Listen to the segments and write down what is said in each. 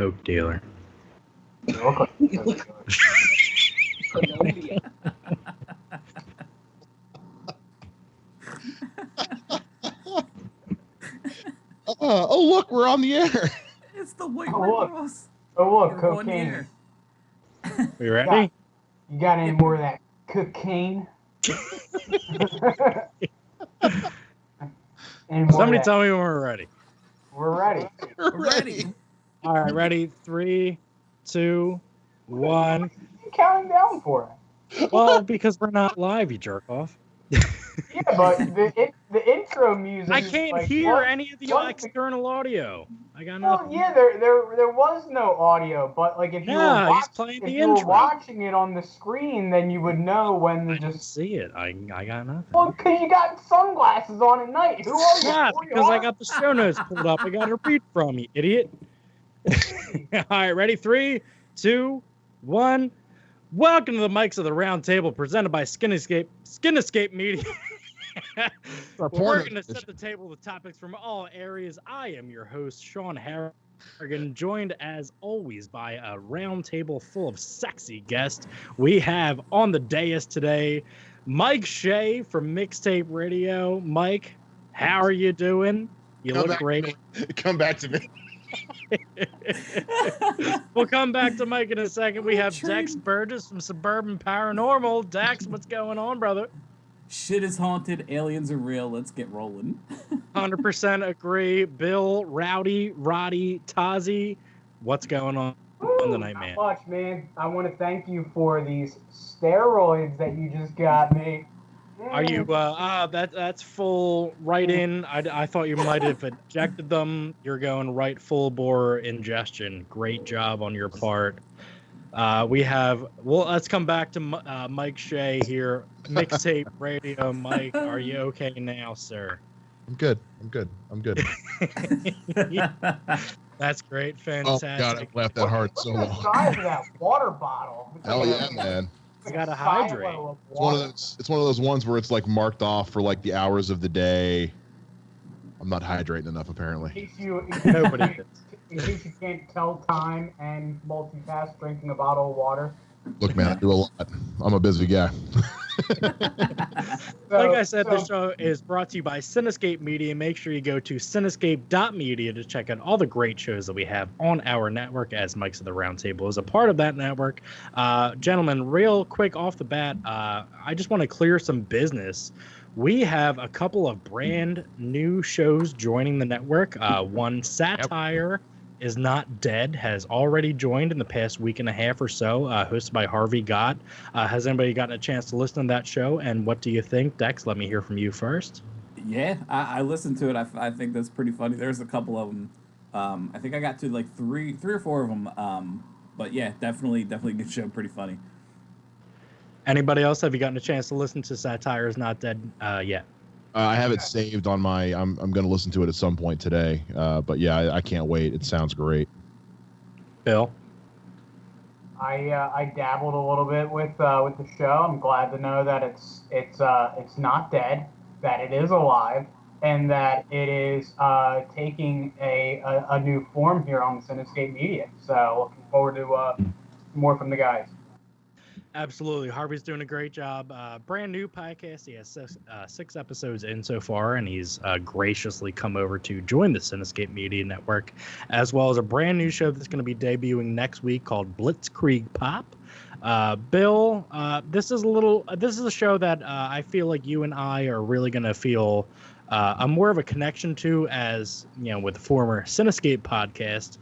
coke dealer. Colombia. Oh, look, we're on the air. It's the white look. Ross. Oh look, You're on the cocaine. air. We ready? You got any more of that cocaine? Somebody tell me when we're ready. We're ready. We're ready. All right, ready? 3, 2, 1. What are you counting down for? Well, because we're not live, you jerk off. Yeah, but the intro music. I is can't like, hear what- any of the what- external audio. I got Well, nothing. yeah, there was no audio, but like if you Yeah, were he's watching, playing if the you were intro. watching it on the screen, then you would know when I to don't just. see it. I got nothing. Well, because you got sunglasses on at night. Who are you? Yeah, Who you because I are? got the show notes pulled up. I got to read from you, idiot. All right, ready? 3, 2, 1. Welcome to the Mics of the Round Table, presented by Cinescape Media. We're going to set the table with topics from all areas. I am your host, Sean Harrigan, joined as always by a round table full of sexy guests. We have on the dais today Mike Shea from Mixtape Radio. Mike, how are you doing? You look great. Come back to me. We'll come back to Mike in a second. We have Dex Burgess from Suburban Paranormal. Dex, what's going on, brother? Shit is haunted. Aliens are real. Let's get rolling. 100% agree. Bill, Rowdy, Roddy, Tazi, what's going on tonight, man? Not much, man. I want to thank you for these steroids that you just got me. Are you, that's full right in. I thought you might have injected them. You're going right full bore ingestion. Great job on your part. Let's come back to Mike Shea here. Mixtape Radio. Mike, are you okay now, sir? I'm good. That's great. Oh, Fantastic. God, I've laughed that hard so Look at the long. size of that water bottle. It's Hell like yeah, a- man. You gotta a silo hydrate. of water. It's one of those ones where it's like marked off for like the hours of the day. I'm not hydrating enough, apparently. Nobody In case you can't tell time and multitask drinking a bottle of water. Look, man, I do a lot. I'm a busy guy. Like I said, this show is brought to you by Cinescape Media. Make sure you go to cinescape.media to check out all the great shows that we have on our network, as Mike's of the Roundtable is a part of that network. Gentlemen, real quick off the bat, I just want to clear some business. We have a couple of brand new shows joining the network. One, Satire is Not Dead, has already joined in the past week and a half or so, hosted by Harvey Gott. Has anybody gotten a chance to listen to that show? And what do you think? Dex, let me hear from you first. Yeah, I listened to it. I think that's pretty funny. There's a couple of them. I think I got to like three or four of them. But yeah, definitely good show. Pretty funny. Anybody else? Have you gotten a chance to listen to Satire is Not Dead yet? I have it saved on my. I'm going to listen to it at some point today. But yeah, I can't wait. It sounds great. Bill? I dabbled a little bit with the show. I'm glad to know that it's not dead, that it is alive, and that it is taking a new form here on Cinescape Media. So looking forward to more from the guys. Absolutely. Harvey's doing a great job. Brand new podcast. He has 6 episodes in so far, and he's graciously come over to join the Cinescape Media Network, as well as a brand new show that's going to be debuting next week called Blitzkrieg Pop. Bill, this is a show that I feel like you and I are really going to feel more of a connection to, as you know, with the former Cinescape podcast.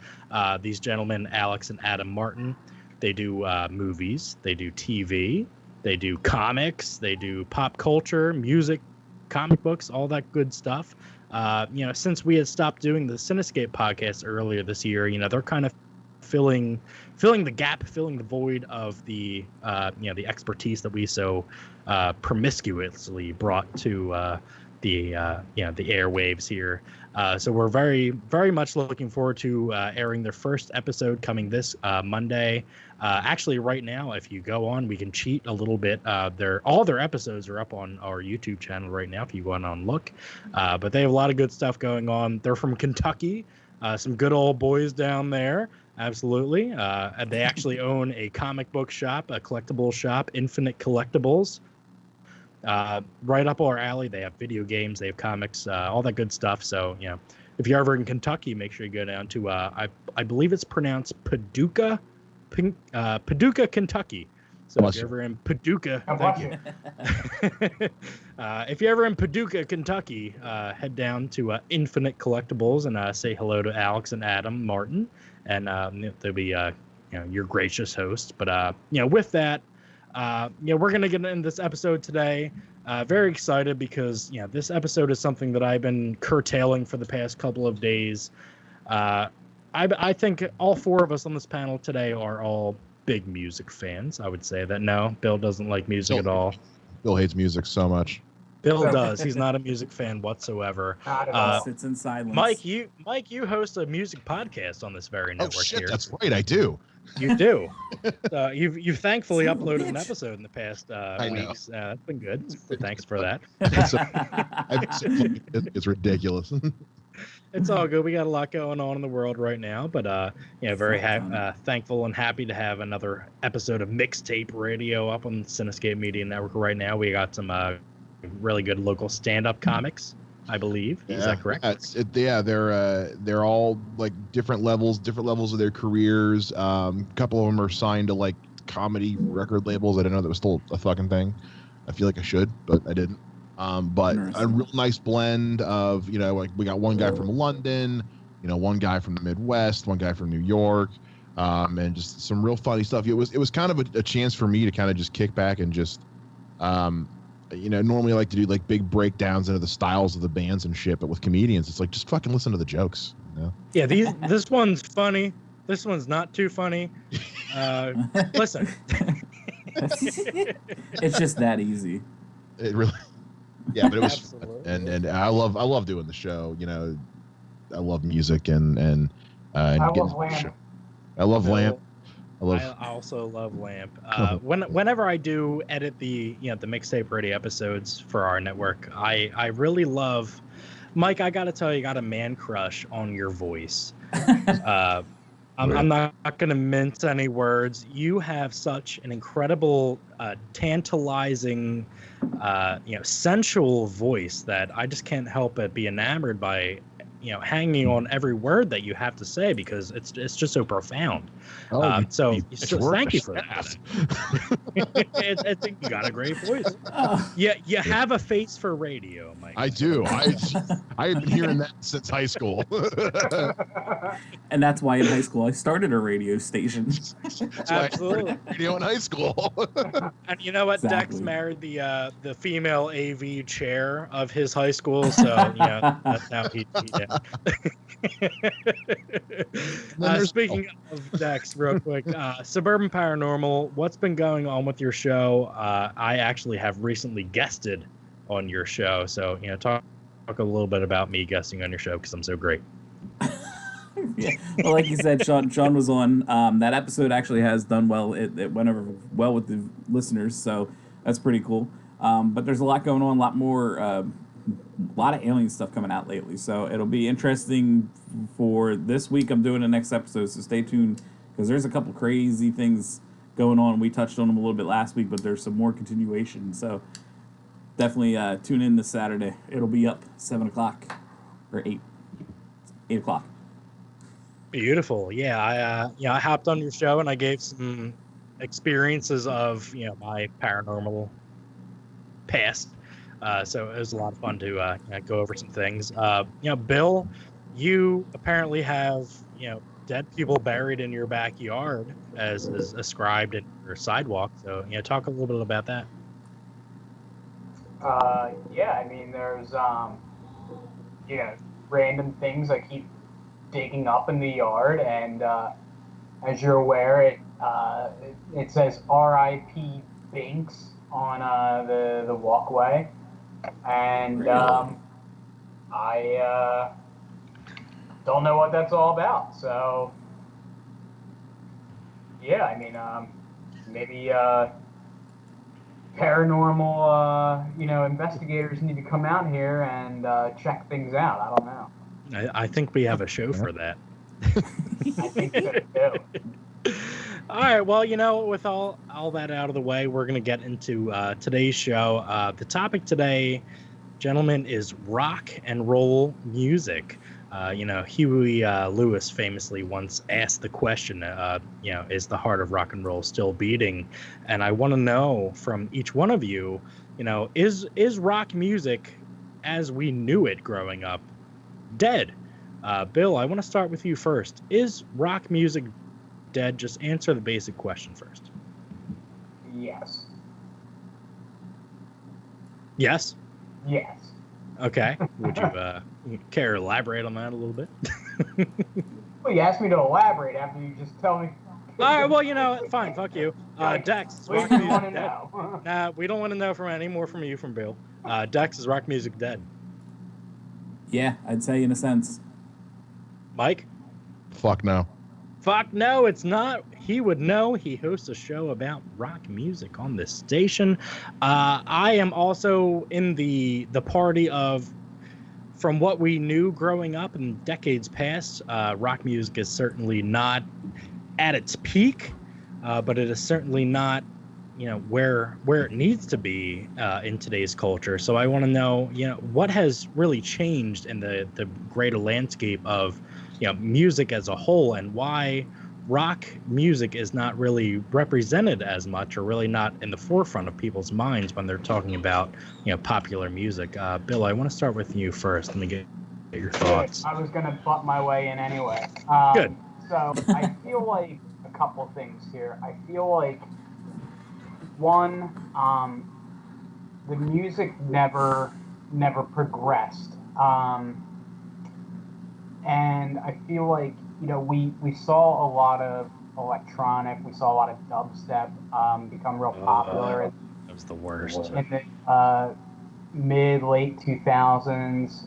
These gentlemen, Alex and Adam Martin. They do movies, they do TV, they do comics, they do pop culture, music, comic books, all that good stuff. Since we had stopped doing the Cinescape podcast earlier this year, they're kind of filling the gap, filling the void of the expertise that we so promiscuously brought to the airwaves here. So we're very, very much looking forward to airing their first episode coming this Monday. Actually, right now, if you go on, we can cheat a little bit. All their episodes are up on our YouTube channel right now if you go on and look. But they have a lot of good stuff going on. They're from Kentucky, some good old boys down there. Absolutely. They actually own a comic book shop, a collectible shop, Infinite Collectibles. Right up our alley. They have video games, they have comics, all that good stuff. So, if you're ever in Kentucky, make sure you go down to, I believe it's pronounced Paducah, Paducah, Kentucky. So if you're ever in Paducah, thank you. If you're ever in Paducah, Kentucky, head down to Infinite Collectibles and say hello to Alex and Adam Martin, and they'll be your gracious hosts. But with that, we're gonna get into this episode today. Very excited because this episode is something that I've been curtailing for the past couple of days. I think all four of us on this panel today are all big music fans. I would say that. No, Bill doesn't like music at all. Bill hates music so much. Bill does. He's not a music fan whatsoever. Sits in silence. Mike, you host a music podcast on this very network. Oh shit, here. that's right, I do. You do. You've thankfully uploaded an episode in the past weeks. That's been good. Thanks for that. It's ridiculous. It's all good. We got a lot going on in the world right now, but very thankful and happy to have another episode of Mixtape Radio up on the Cinescape Media Network right now. We got some really good local stand-up comics, I believe. Is that correct? They're all like different levels of their careers. A couple of them are signed to like comedy record labels. I didn't know that was still a fucking thing. I feel like I should, but I didn't. But a real nice blend of, like we got one guy from London, one guy from the Midwest, one guy from New York, and just some real funny stuff. It was kind of a chance for me to kind of just kick back and just, normally I like to do like big breakdowns into the styles of the bands and shit, but with comedians, it's like, just fucking listen to the jokes. Yeah, this one's funny. This one's not too funny. Listen. It's just that easy. It really... Yeah, but it was and I love doing the show. I love music and I love Lamp. I love Lamp. I also love Lamp. Whenever I do edit the Mixtape Radio episodes for our network, I really love Mike. I gotta tell you, I got a man crush on your voice. I'm not going to mince any words. You have such an incredible, tantalizing, sensual voice that I just can't help but be enamored by, hanging on every word that you have to say because it's just so profound. So thank you for that. I think you got a great voice. Yeah, you have a face for radio, Mike. I do. I've been hearing that since high school. And that's why in high school I started a radio station. Absolutely. Radio in high school. And you know what? Exactly. Dex married the female AV chair of his high school, so that's how he did. Speaking of Dex, real quick, Suburban Paranormal, what's been going on with your show? I actually have recently guested on your show, so talk a little bit about me guesting on your show because I'm so great. Yeah. Well, like you said, Sean was on. That episode actually has done well. It went over well with the listeners, so that's pretty cool. But there's a lot going on, a lot more. A lot of alien stuff coming out lately, so it'll be interesting for this week. I'm doing the next episode, so stay tuned because there's a couple crazy things going on. We touched on them a little bit last week, but there's some more continuation, so definitely tune in this Saturday. It'll be up 7 o'clock or 8 o'clock. Beautiful. Yeah, I hopped on your show and I gave some experiences of my paranormal past. So it was a lot of fun to go over some things. Bill, you apparently have dead people buried in your backyard as is ascribed in your sidewalk. So talk a little bit about that. Yeah, I mean there's random things I keep digging up in the yard, and as you're aware, it says R.I.P. Binks on the walkway. And really? I don't know what that's all about. So, yeah, I mean, maybe paranormal, investigators need to come out here and check things out. I don't know. I think we have a show for that. I think so too. All right, well, with all that out of the way, we're going to get into today's show. The topic today, gentlemen, is rock and roll music. Huey Lewis famously once asked the question, is the heart of rock and roll still beating? And I want to know from each one of you, is rock music as we knew it growing up dead? Bill, I want to start with you first. Is rock music dead? Just answer the basic question first. Yes. Yes? Yes. Okay. Would you care to elaborate on that a little bit? Well, you asked me to elaborate after you just tell me. All right, well, fine. Fuck you. Dex, is rock We music want to dead? know. Nah, we don't want to know any more from you, from Bill. Dex, is rock music dead? Yeah, I'd say in a sense. Mike? Fuck no. Fuck no, it's not. He would know. He hosts a show about rock music on this station. I am also in the party of, from what we knew growing up in decades past, rock music is certainly not at its peak, but it is certainly not, where it needs to be in today's culture. So I want to know, what has really changed in the greater landscape of, music as a whole, and why rock music is not really represented as much, or really not in the forefront of people's minds when they're talking about, popular music. Bill, I want to start with you first. Let me get your thoughts. I was going to butt my way in anyway. Good. So I feel like a couple things here. I feel like, one, the music never progressed. And I feel like, we saw a lot of electronic, we saw a lot of dubstep become real popular. That was the worst. In the mid-late 2000s,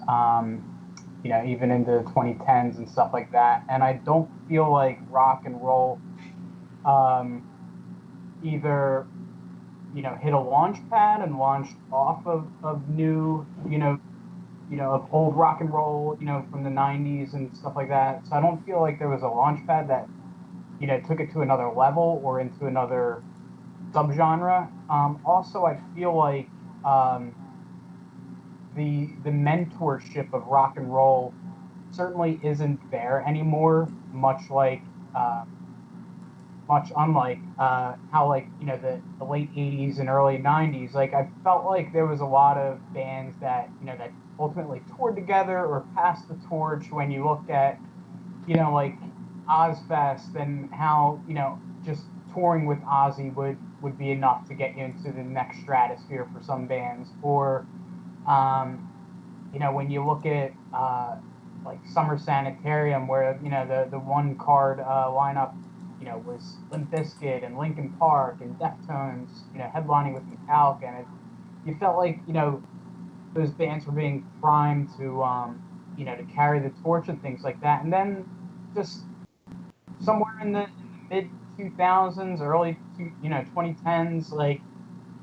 even into the 2010s and stuff like that. And I don't feel like rock and roll either, hit a launch pad and launched off of new, of old rock and roll, from the 90s and stuff like that. So I don't feel like there was a launch pad that, took it to another level or into another subgenre. Also, I feel like the mentorship of rock and roll certainly isn't there anymore, much unlike how, like, the late 80s and early 90s. Like, I felt like there was a lot of bands that, that ultimately toured together or passed the torch. When you look at, like Ozfest, and how, just touring with Ozzy would be enough to get you into the next stratosphere for some bands. Or, when you look at like Summer Sanitarium, where, the one card lineup, was Limp Bizkit and Linkin Park and Deftones, headlining with Metallica, and you felt like, those bands were being primed to, to carry the torch and things like that. And then just somewhere in the mid 2000s, early 2010s, like,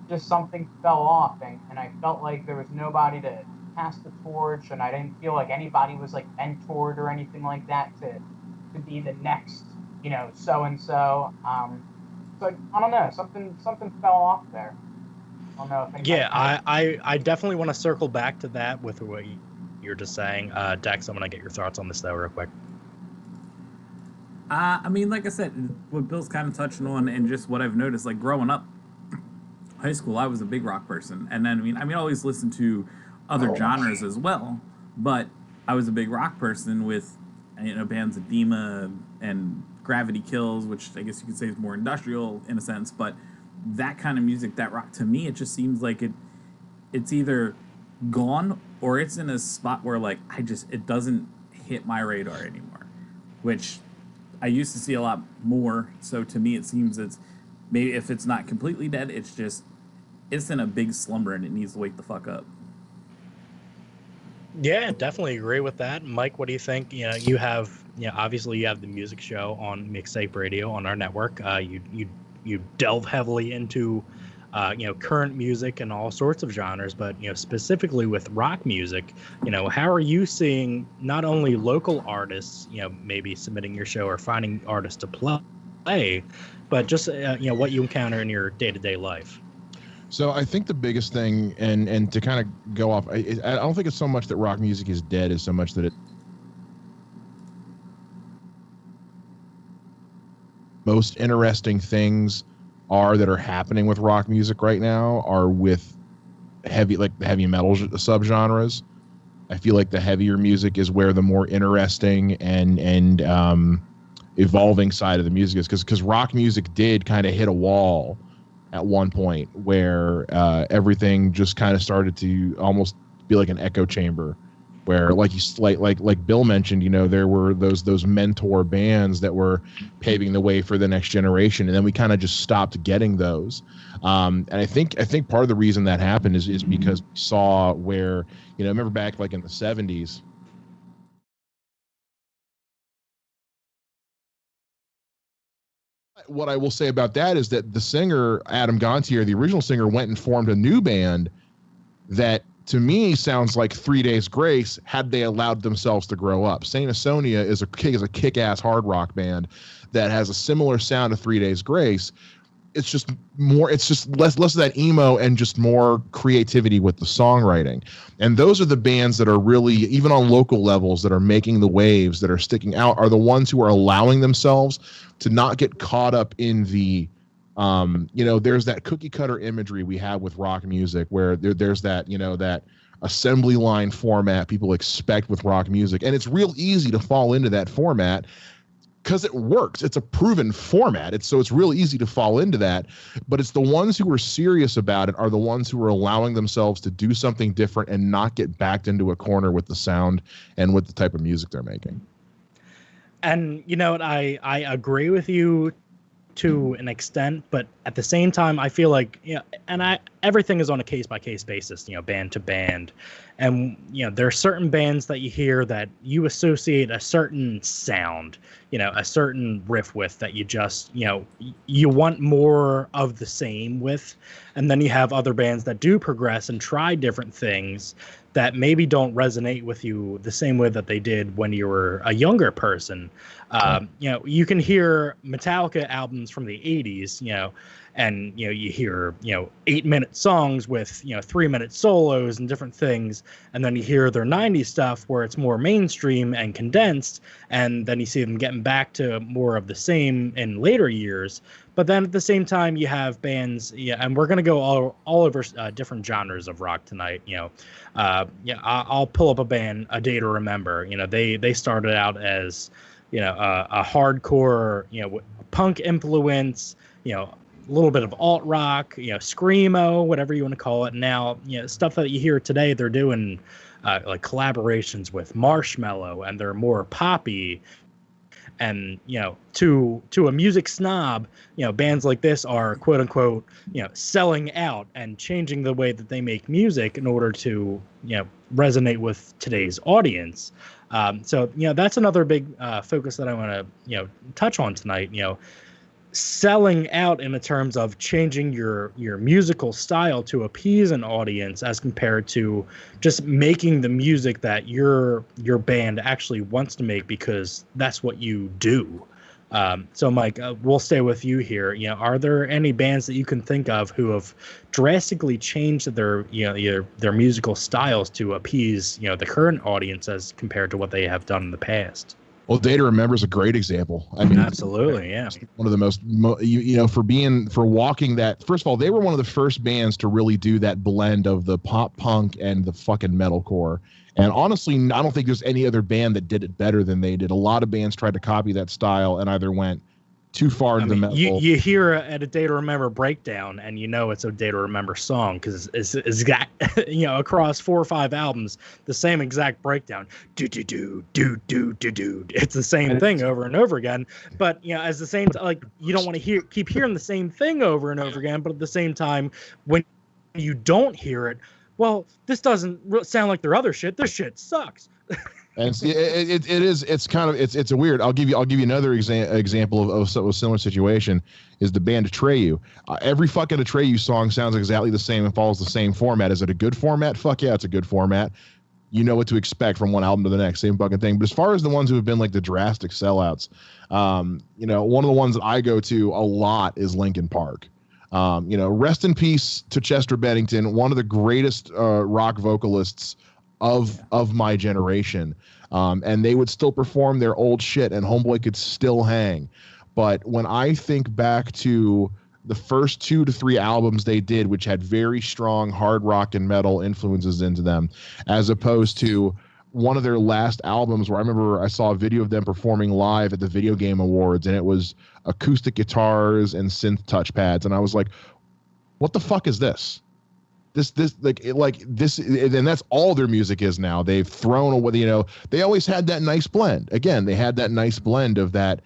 just something fell off, and I felt like there was nobody to pass the torch, and I didn't feel like anybody was like mentored or anything like that to be the next, so and so. So I don't know, something fell off there. I don't know if I definitely want to circle back to that with what you're just saying. Dex, I'm gonna get your thoughts on this though real quick. I mean, like I said, what Bill's kind of touching on, and just what I've noticed, like growing up, high school, I was a big rock person, and then I always listened to other genres as well, but I was a big rock person with, bands of Dema and Gravity Kills, which I guess you could say is more industrial in a sense, but that kind of music, that rock, to me, it just seems like it's either gone or it's in a spot where, like, it doesn't hit my radar anymore, which I used to see a lot more. So to me, it seems it's maybe, if it's not completely dead, it's in a big slumber and it needs to wake the fuck up. Yeah, definitely agree with that. Mike, what do you think? You have, obviously you have the music show on Cinescape Radio on our network. You delve heavily into current music and all sorts of genres, but specifically with rock music, how are you seeing not only local artists, maybe submitting your show or finding artists to play, but just what you encounter in your day-to-day life? So I think the biggest thing, and to kind of go off, I don't think it's so much that rock music is dead as so much that most interesting things that are happening with rock music right now are with the heavy metal subgenres. I feel like the heavier music is where the more interesting and evolving side of the music is, because rock music did kind of hit a wall at one point where everything just kind of started to almost be like an echo chamber, where like Bill mentioned, there were those mentor bands that were paving the way for the next generation, and then we kind of just stopped getting those. And I think part of the reason that happened is because we saw where, remember back like in the 70s. What I will say about that is that the singer, Adam Gontier, the original singer, went and formed a new band that, to me, sounds like 3 Days Grace had they allowed themselves to grow up. Saint Asonia is a kick-ass hard rock band that has a similar sound to 3 Days Grace. It's just less of that emo and just more creativity with the songwriting. And those are the bands that are really, even on local levels, that are making the waves, that are sticking out, are the ones who are allowing themselves to not get caught up in the there's that cookie cutter imagery we have with rock music where there's that, that assembly line format people expect with rock music. And it's real easy to fall into that format because it works. It's a proven format. It's real easy to fall into that. But it's the ones who are serious about it are the ones who are allowing themselves to do something different and not get backed into a corner with the sound and with the type of music they're making. And I agree with you to an extent, but at the same time, I feel like, everything is on a case-by-case basis, band to band. And, there are certain bands that you hear that you associate a certain sound, a certain riff with, that you just, you want more of the same with. And then you have other bands that do progress and try different things that maybe don't resonate with you the same way that they did when you were a younger person. You can hear Metallica albums from the 80s, and you hear 8-minute songs with 3-minute solos and different things, and then you hear their 90s stuff where it's more mainstream and condensed, and then you see them getting back to more of the same in later years. But then at the same time, you have bands, and we're gonna go all over different genres of rock tonight. I'll pull up a band, A Day to Remember. They started out as a hardcore punk influence, a little bit of alt rock, screamo, whatever you want to call it. Now, stuff that you hear today, they're doing like collaborations with Marshmello, and they're more poppy. And to a music snob, bands like this are quote unquote selling out and changing the way that they make music in order to resonate with today's audience. So that's another big focus that I want to touch on tonight. Selling out in the terms of changing your musical style to appease an audience, as compared to just making the music that your band actually wants to make because that's what you do. So Mike, we'll stay with you here. Are there any bands that you can think of who have drastically changed their their musical styles to appease the current audience as compared to what they have done in the past? Well, Day to Remember is a great example. I mean, absolutely, yeah. One of the most, for walking that. First of all, they were one of the first bands to really do that blend of the pop punk and the fucking metalcore. And honestly, I don't think there's any other band that did it better than they did. A lot of bands tried to copy that style and either went too far into the metal. You hear at A Day to Remember breakdown, and it's a Day to Remember song because it's across 4 or 5 albums, the same exact breakdown. Do do do do do do do. It's the same thing over and over again. But as the same you don't want to keep hearing the same thing over and over again. But at the same time, when you don't hear it, well, this doesn't sound like their other shit. This shit sucks. And it's kind of it's a weird. I'll give you another example of a similar situation is the band Betrayal. Every fucking Betrayal song sounds exactly the same and follows the same format. Is it a good format? Fuck yeah, it's a good format. You know what to expect from one album to the next, same fucking thing. But as far as the ones who have been like the drastic sellouts, one of the ones that I go to a lot is Linkin Park. Rest in peace to Chester Bennington, one of the greatest rock vocalists of my generation. And they would still perform their old shit and Homeboy could still hang. But when I think back to the first 2 to 3 albums they did, which had very strong hard rock and metal influences into them, as opposed to one of their last albums where I remember I saw a video of them performing live at the Video Game Awards, and it was acoustic guitars and synth touchpads. And I was like, what the fuck is this? This, and that's all their music is now. They've thrown away, they always had that nice blend. Again, they had that nice blend of that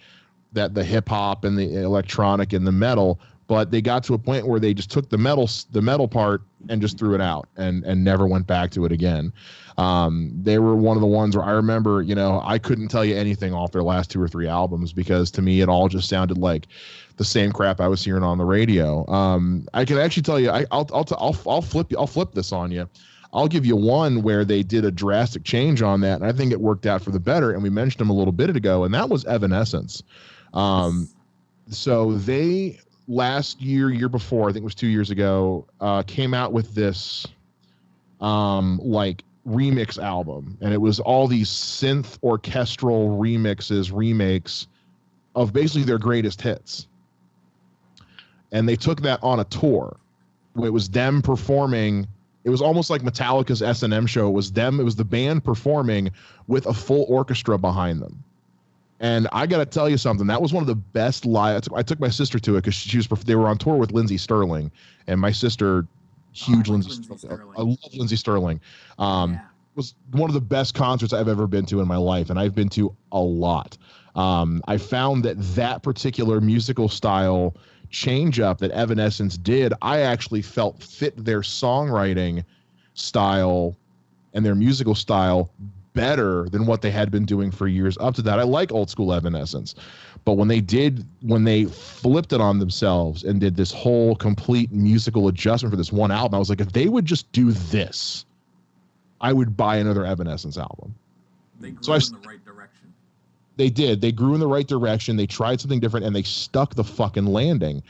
the hip hop and the electronic and the metal, but they got to a point where they just took the metal part and just threw it out and never went back to it again. They were one of the ones where I remember, I couldn't tell you anything off their last 2 or 3 albums because to me it all just sounded like the same crap I was hearing on the radio. I can actually tell you, I'll flip this on you. I'll give you one where they did a drastic change on that, and I think it worked out for the better. And we mentioned them a little bit ago, and that was Evanescence. So they last year before, I think it was 2 years ago, came out with this remix album, and it was all these synth orchestral remakes of basically their greatest hits. And they took that on a tour. It was them performing. It was almost like Metallica's S&M show. It was the band performing with a full orchestra behind them. And I got to tell you something. That was one of the best live. I took my sister to it because they were on tour with Lindsey Sterling, and my sister, huge Lindsey Sterling. I love Lindsey Sterling. Was one of the best concerts I've ever been to in my life, and I've been to a lot. I found that particular musical style change up that Evanescence did, I actually felt fit their songwriting style and their musical style better than what they had been doing for years up to that. I like old school Evanescence, but when they flipped it on themselves and did this whole complete musical adjustment for this one album, I was like, if they would just do this, I would buy another Evanescence album. They grew in the right direction. They did. They grew in the right direction. They tried something different, and they stuck the fucking landing.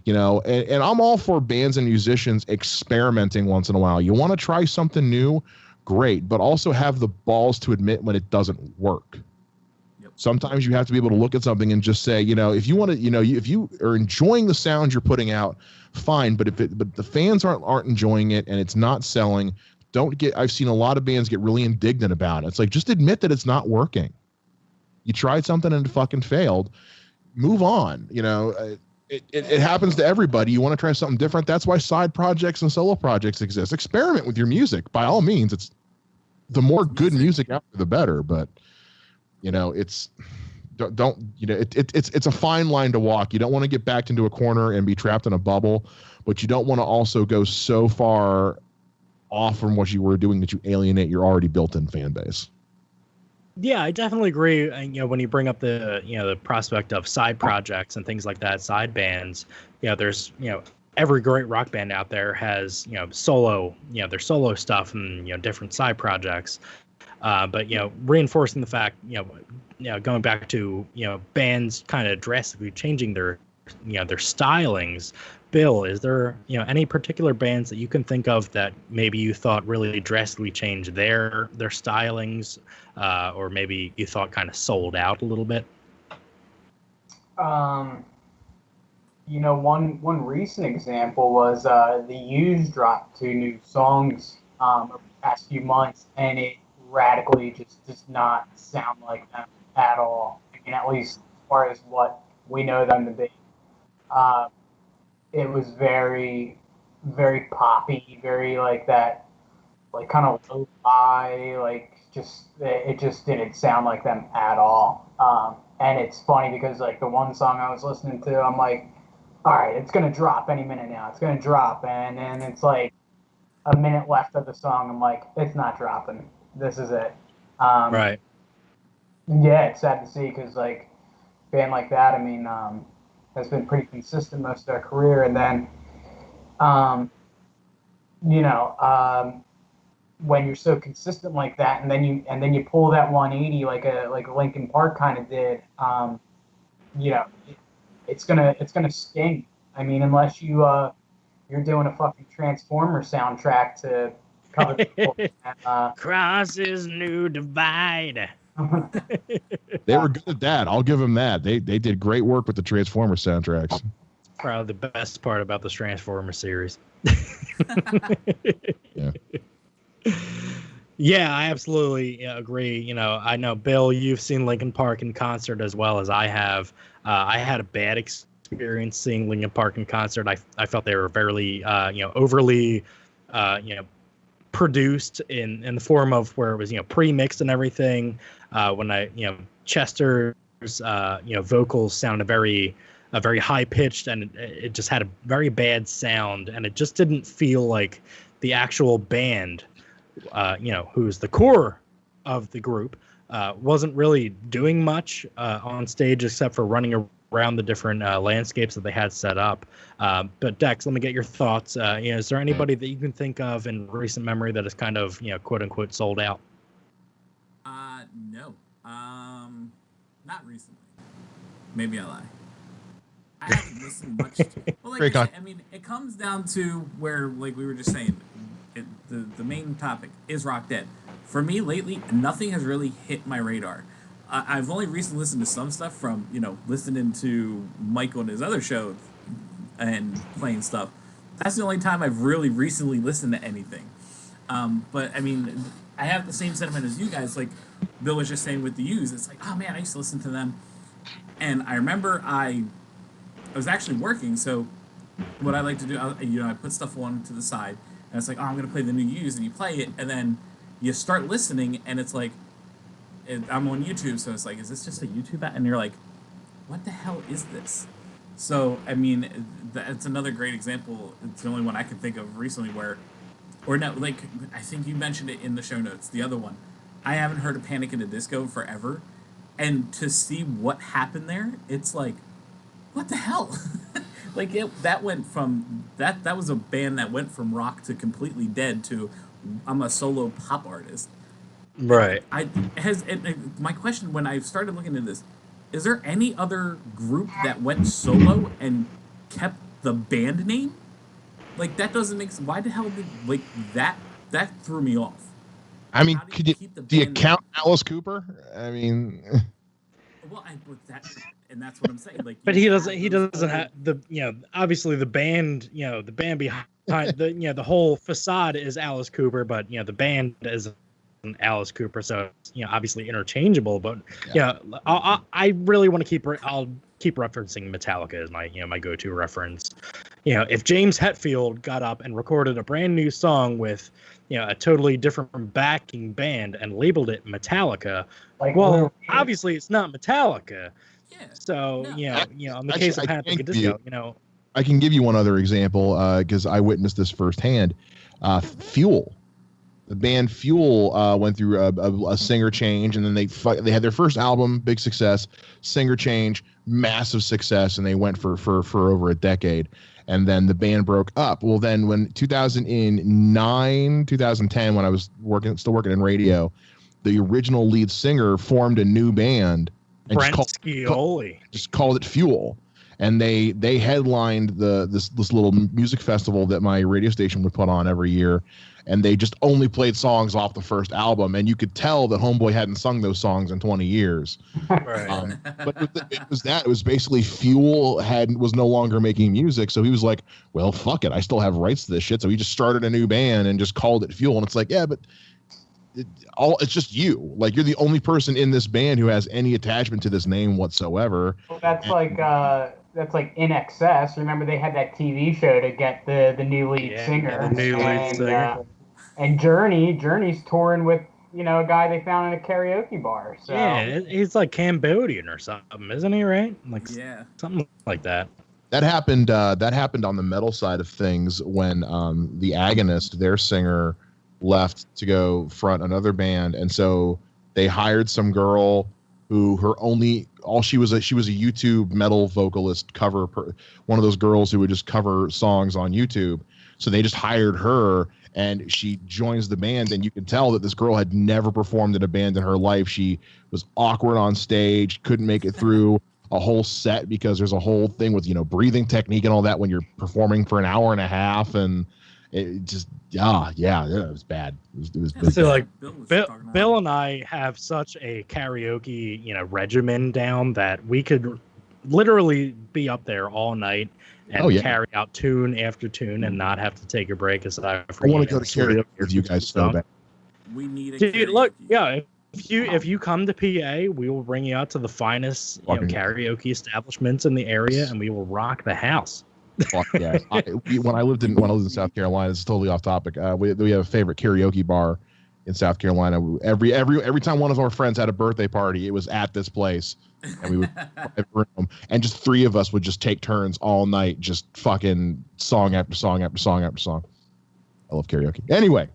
And I'm all for bands and musicians experimenting once in a while. You want to try something new, great, but also have the balls to admit when it doesn't work. Yep. Sometimes you have to be able to look at something and just say, if you want to, if you are enjoying the sound you're putting out, fine. But but the fans aren't enjoying it and it's not selling, I've seen a lot of bands get really indignant about it. It's like, just admit that it's not working. You tried something and it fucking failed. Move on. It happens to everybody. You want to try something different. That's why side projects and solo projects exist. Experiment with your music. By all means, it's the more good music out there, the better. But it's a fine line to walk. You don't want to get backed into a corner and be trapped in a bubble, but you don't want to also go so far off from what you were doing that you alienate your already built-in fan base. Yeah, I definitely agree. When you bring up the prospect of side projects and things like that, side bands, there's, every great rock band out there has, solo, their solo stuff and, different side projects. But, reinforcing the fact, going back to, bands kind of drastically changing their stylings. Bill, is there, any particular bands that you can think of that maybe you thought really drastically changed their stylings, or maybe you thought kind of sold out a little bit? One recent example was the Used dropped 2 new songs over the past few months, and it radically just does not sound like them at all. I mean, at least as far as what we know them to be. It was very, very poppy, very like that, like kind of lo-fi, like it just didn't sound like them at all. And it's funny because like the one song I was listening to, I'm like, all right, it's gonna drop any minute now. It's gonna drop, and then it's like a minute left of the song. I'm like, it's not dropping. This is it. Right. Yeah, it's sad to see because like a band like that, I mean, has been pretty consistent most of their career, and then you know, when you're so consistent like that, and then you pull that 180 like a Linkin Park kind of did, you know, it's gonna sting. I mean, unless you're doing a fucking Transformer soundtrack to cover the Crosses new divide. They were good at that. I'll give them that. They did great work with the Transformer soundtracks. Probably the best part about the Transformer series. Yeah. Yeah, I absolutely agree. You know, I know, Bill, you've seen Linkin Park in concert as well as I have. I had a bad experience seeing Linkin Park in concert. I felt they were very, overly, produced in the form of where it was, pre-mixed and everything. When Chester's, vocals sounded very high pitched, and it just had a very bad sound, and it just didn't feel like the actual band, who's the core of the group, wasn't really doing much on stage except for running around the different landscapes that they had set up. But Dex, let me get your thoughts. Is there anybody that you can think of in recent memory that is kind of, quote unquote, sold out? No. Not recently. Maybe I lie. I haven't listened much to it. Well, like I mean, it comes down to where, like we were just saying, the main topic is rock dead. For me lately, nothing has really hit my radar. I've only recently listened to some stuff from, listening to Mike on his other show and playing stuff. That's the only time I've really recently listened to anything. But I mean, I have the same sentiment as you guys. Like Bill was just saying with the U's, it's like, oh man, I used to listen to them. And I remember I was actually working, so what I like to do, I put stuff on to the side, and it's like, oh, I'm going to play the new U's, and you play it, and then you start listening, and it's like, I'm on YouTube, so it's like, is this just a YouTube ad? And you're like, what the hell is this? So, I mean, that's another great example. It's the only one I can think of recently I think you mentioned it in the show notes, the other one. I haven't heard of Panic! At the Disco forever, and to see what happened there, it's like, what the hell? That went from that was a band that went from rock to completely dead to I'm a solo pop artist. Right. My question when I started looking into this, is there any other group that went solo and kept the band name? Like that doesn't make sense. Why the hell did that threw me off? I mean, do you count Alice Cooper? I mean, well, that's what I'm saying. Like, but he doesn't have the, obviously the band, the band behind the, the whole facade is Alice Cooper, but the band is Alice Cooper, so it's, obviously interchangeable. But I really want to I'll keep referencing Metallica as my, my go-to reference. If James Hetfield got up and recorded a brand new song with, a totally different backing band and labeled it Metallica, obviously it's not Metallica. Yeah. So, in the case of Panic! At the Disco, I can give you one other example because I witnessed this firsthand. Fuel. The band Fuel went through a singer change, and then they had their first album, big success, singer change, massive success, and they went for over a decade. And then the band broke up. Well, then when 2009, 2010, when I was still working in radio, the original lead singer formed a new band and just called it Fuel. And they headlined this little music festival that my radio station would put on every year. And they just only played songs off the first album, and you could tell that Homeboy hadn't sung those songs in 20 years. Right. But it was basically Fuel was no longer making music, so he was like, well, fuck it, I still have rights to this shit. So he just started a new band and just called it Fuel. And it's like, yeah, but it's just you. Like, you're the only person in this band who has any attachment to this name whatsoever. Well, that's like In Excess. Remember, they had that TV show to get the new lead singer. The new lead singer. And Journey's touring with, a guy they found in a karaoke bar. So. Yeah, he's like Cambodian or something, isn't he? Right? Like, yeah, something like that. That happened on the metal side of things when the Agonist, their singer, left to go front another band, and so they hired some girl who she was a YouTube metal vocalist one of those girls who would just cover songs on YouTube. So they just hired her, and she joins the band, and you can tell that this girl had never performed in a band in her life. She was awkward on stage, couldn't make it through a whole set because there's a whole thing with, breathing technique and all that when you're performing for an hour and a half, and it just it was bad. It was so like Bill and I have such a karaoke regimen down that we could literally be up there all night and carry out tune after tune and not have to take a break aside from. I want to go to karaoke with you guys so bad. We need a dude. karaoke. Look, if you come to PA, we will bring you out to the finest karaoke establishments in the area, and we will rock the house. Fuck yeah! When I lived in South Carolina, this is totally off topic. We have a favorite karaoke bar in South Carolina. Every time one of our friends had a birthday party, it was at this place, and we would and just three of us would just take turns all night, just fucking song after song after song after song. I love karaoke. Anyway.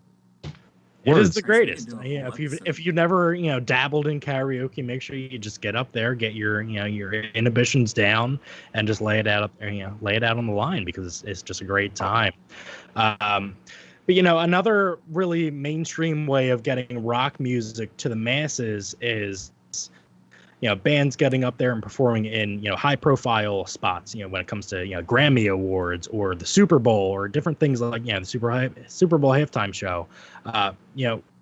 It is the greatest. If you never dabbled in karaoke, make sure you just get up there, get your your inhibitions down, and just lay it out up there. Lay it out on the line because it's just a great time. But another really mainstream way of getting rock music to the masses is bands getting up there and performing in high profile spots. When it comes to Grammy Awards or the Super Bowl or different things like the Super Bowl halftime show.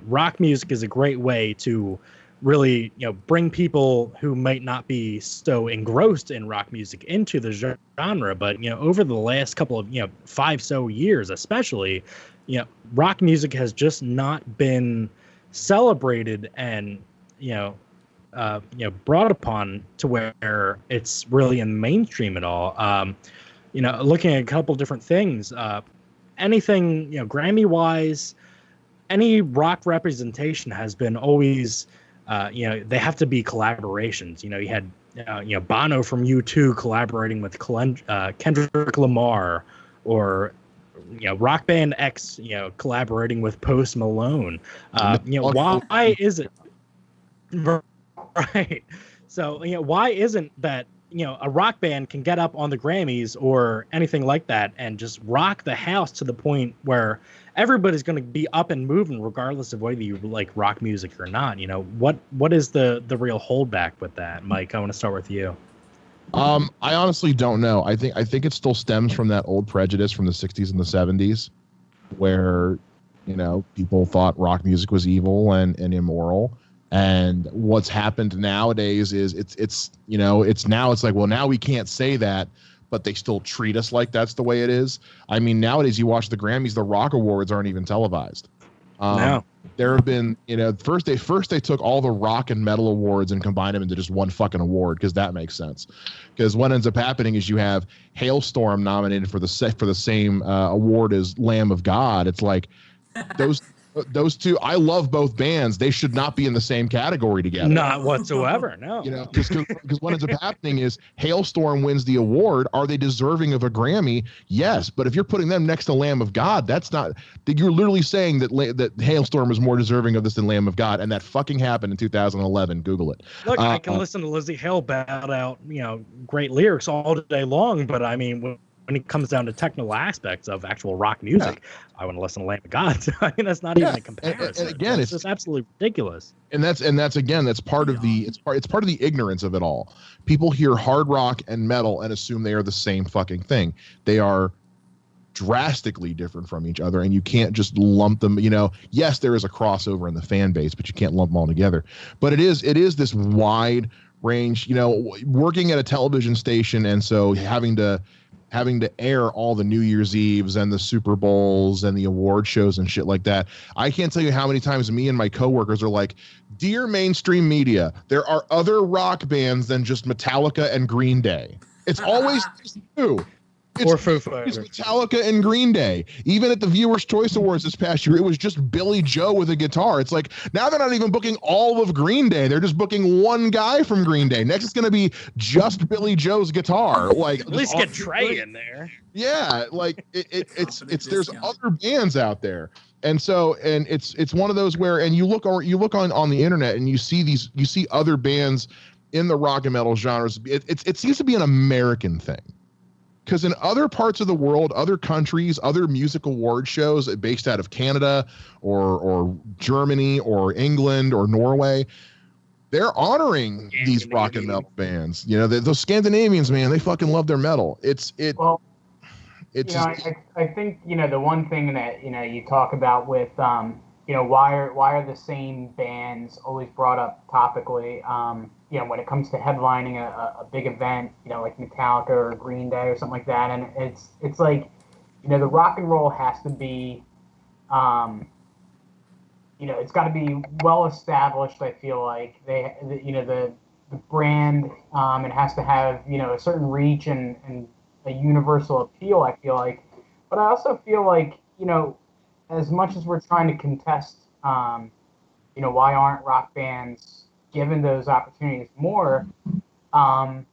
Rock music is a great way to really bring people who might not be so engrossed in rock music into the genre. But over the last couple of 5 years especially, rock music has just not been celebrated and brought upon to where it's really in the mainstream at all. Looking at a couple different things, anything Grammy wise, any rock representation has been always they have to be collaborations. You had Bono from U2 collaborating with Kendrick Lamar, or Rock Band X collaborating with Post Malone. Why is it right? So why isn't that a rock band can get up on the Grammys or anything like that and just rock the house to the point where everybody's going to be up and moving regardless of whether you like rock music or not? What is the real holdback with that? Mike, I want to start with you. I honestly don't know. I think it still stems from that old prejudice from the 60s and the 70s where people thought rock music was evil and immoral. And what's happened nowadays is it's like, well, now we can't say that, but they still treat us like that's the way it is. I mean, nowadays you watch the Grammys, the Rock Awards aren't even televised. No. There have been, first they took all the rock and metal awards and combined them into just one fucking award because that makes sense. Because what ends up happening is you have Hailstorm nominated for the same award as Lamb of God. It's like those two, I love both bands. They should not be in the same category together. Not whatsoever, no. Because what ends up happening is Hailstorm wins the award. Are they deserving of a Grammy? Yes, but if you're putting them next to Lamb of God, that's not. You're literally saying that Hailstorm is more deserving of this than Lamb of God, and that fucking happened in 2011. Google it. Look, I can listen to Lizzie Hale bat out, great lyrics all day long, but I mean, when it comes down to technical aspects of actual rock music, I want to listen to Lamb of God. I mean, that's not even a comparison. And again, it's just absolutely ridiculous. And that's part of the it's part of the ignorance of it all. People hear hard rock and metal and assume they are the same fucking thing. They are drastically different from each other, and you can't just lump them. Yes, there is a crossover in the fan base, but you can't lump them all together. But it is this wide range. Working at a television station, and so having to air all the New Year's Eves and the Super Bowls and the award shows and shit like that. I can't tell you how many times me and my coworkers are like, dear mainstream media, there are other rock bands than just Metallica and Green Day. It's always just you. Or Foo Fighters. It's Metallica and Green Day. Even at the Viewers' Choice Awards this past year, it was just Billy Joe with a guitar. It's like, now they're not even booking all of Green Day. They're just booking one guy from Green Day. Next, it's going to be just Billy Joe's guitar. Like, at least get Trey in there. Yeah, like it's there's other bands out there. And so, and it's one of those where, and you look on the internet and you see other bands in the rock and metal genres. It seems to be an American thing, because in other parts of the world, other countries, other music award shows based out of Canada or Germany or England or Norway, they're honoring these rock and metal bands. You know, those Scandinavians, man, they fucking love their metal. I think, you know, the one thing that, you know, you talk about with, you know, why are the same bands always brought up topically, you know, when it comes to headlining a big event, you know, like Metallica or Green Day or something like that. And it's like, you know, the rock and roll has to be, you know, it's got to be well established. I feel like you know, the brand, it has to have, you know, a certain reach and a universal appeal, I feel like. But I also feel like, you know, as much as we're trying to contest, you know, why aren't rock bands given those opportunities more? You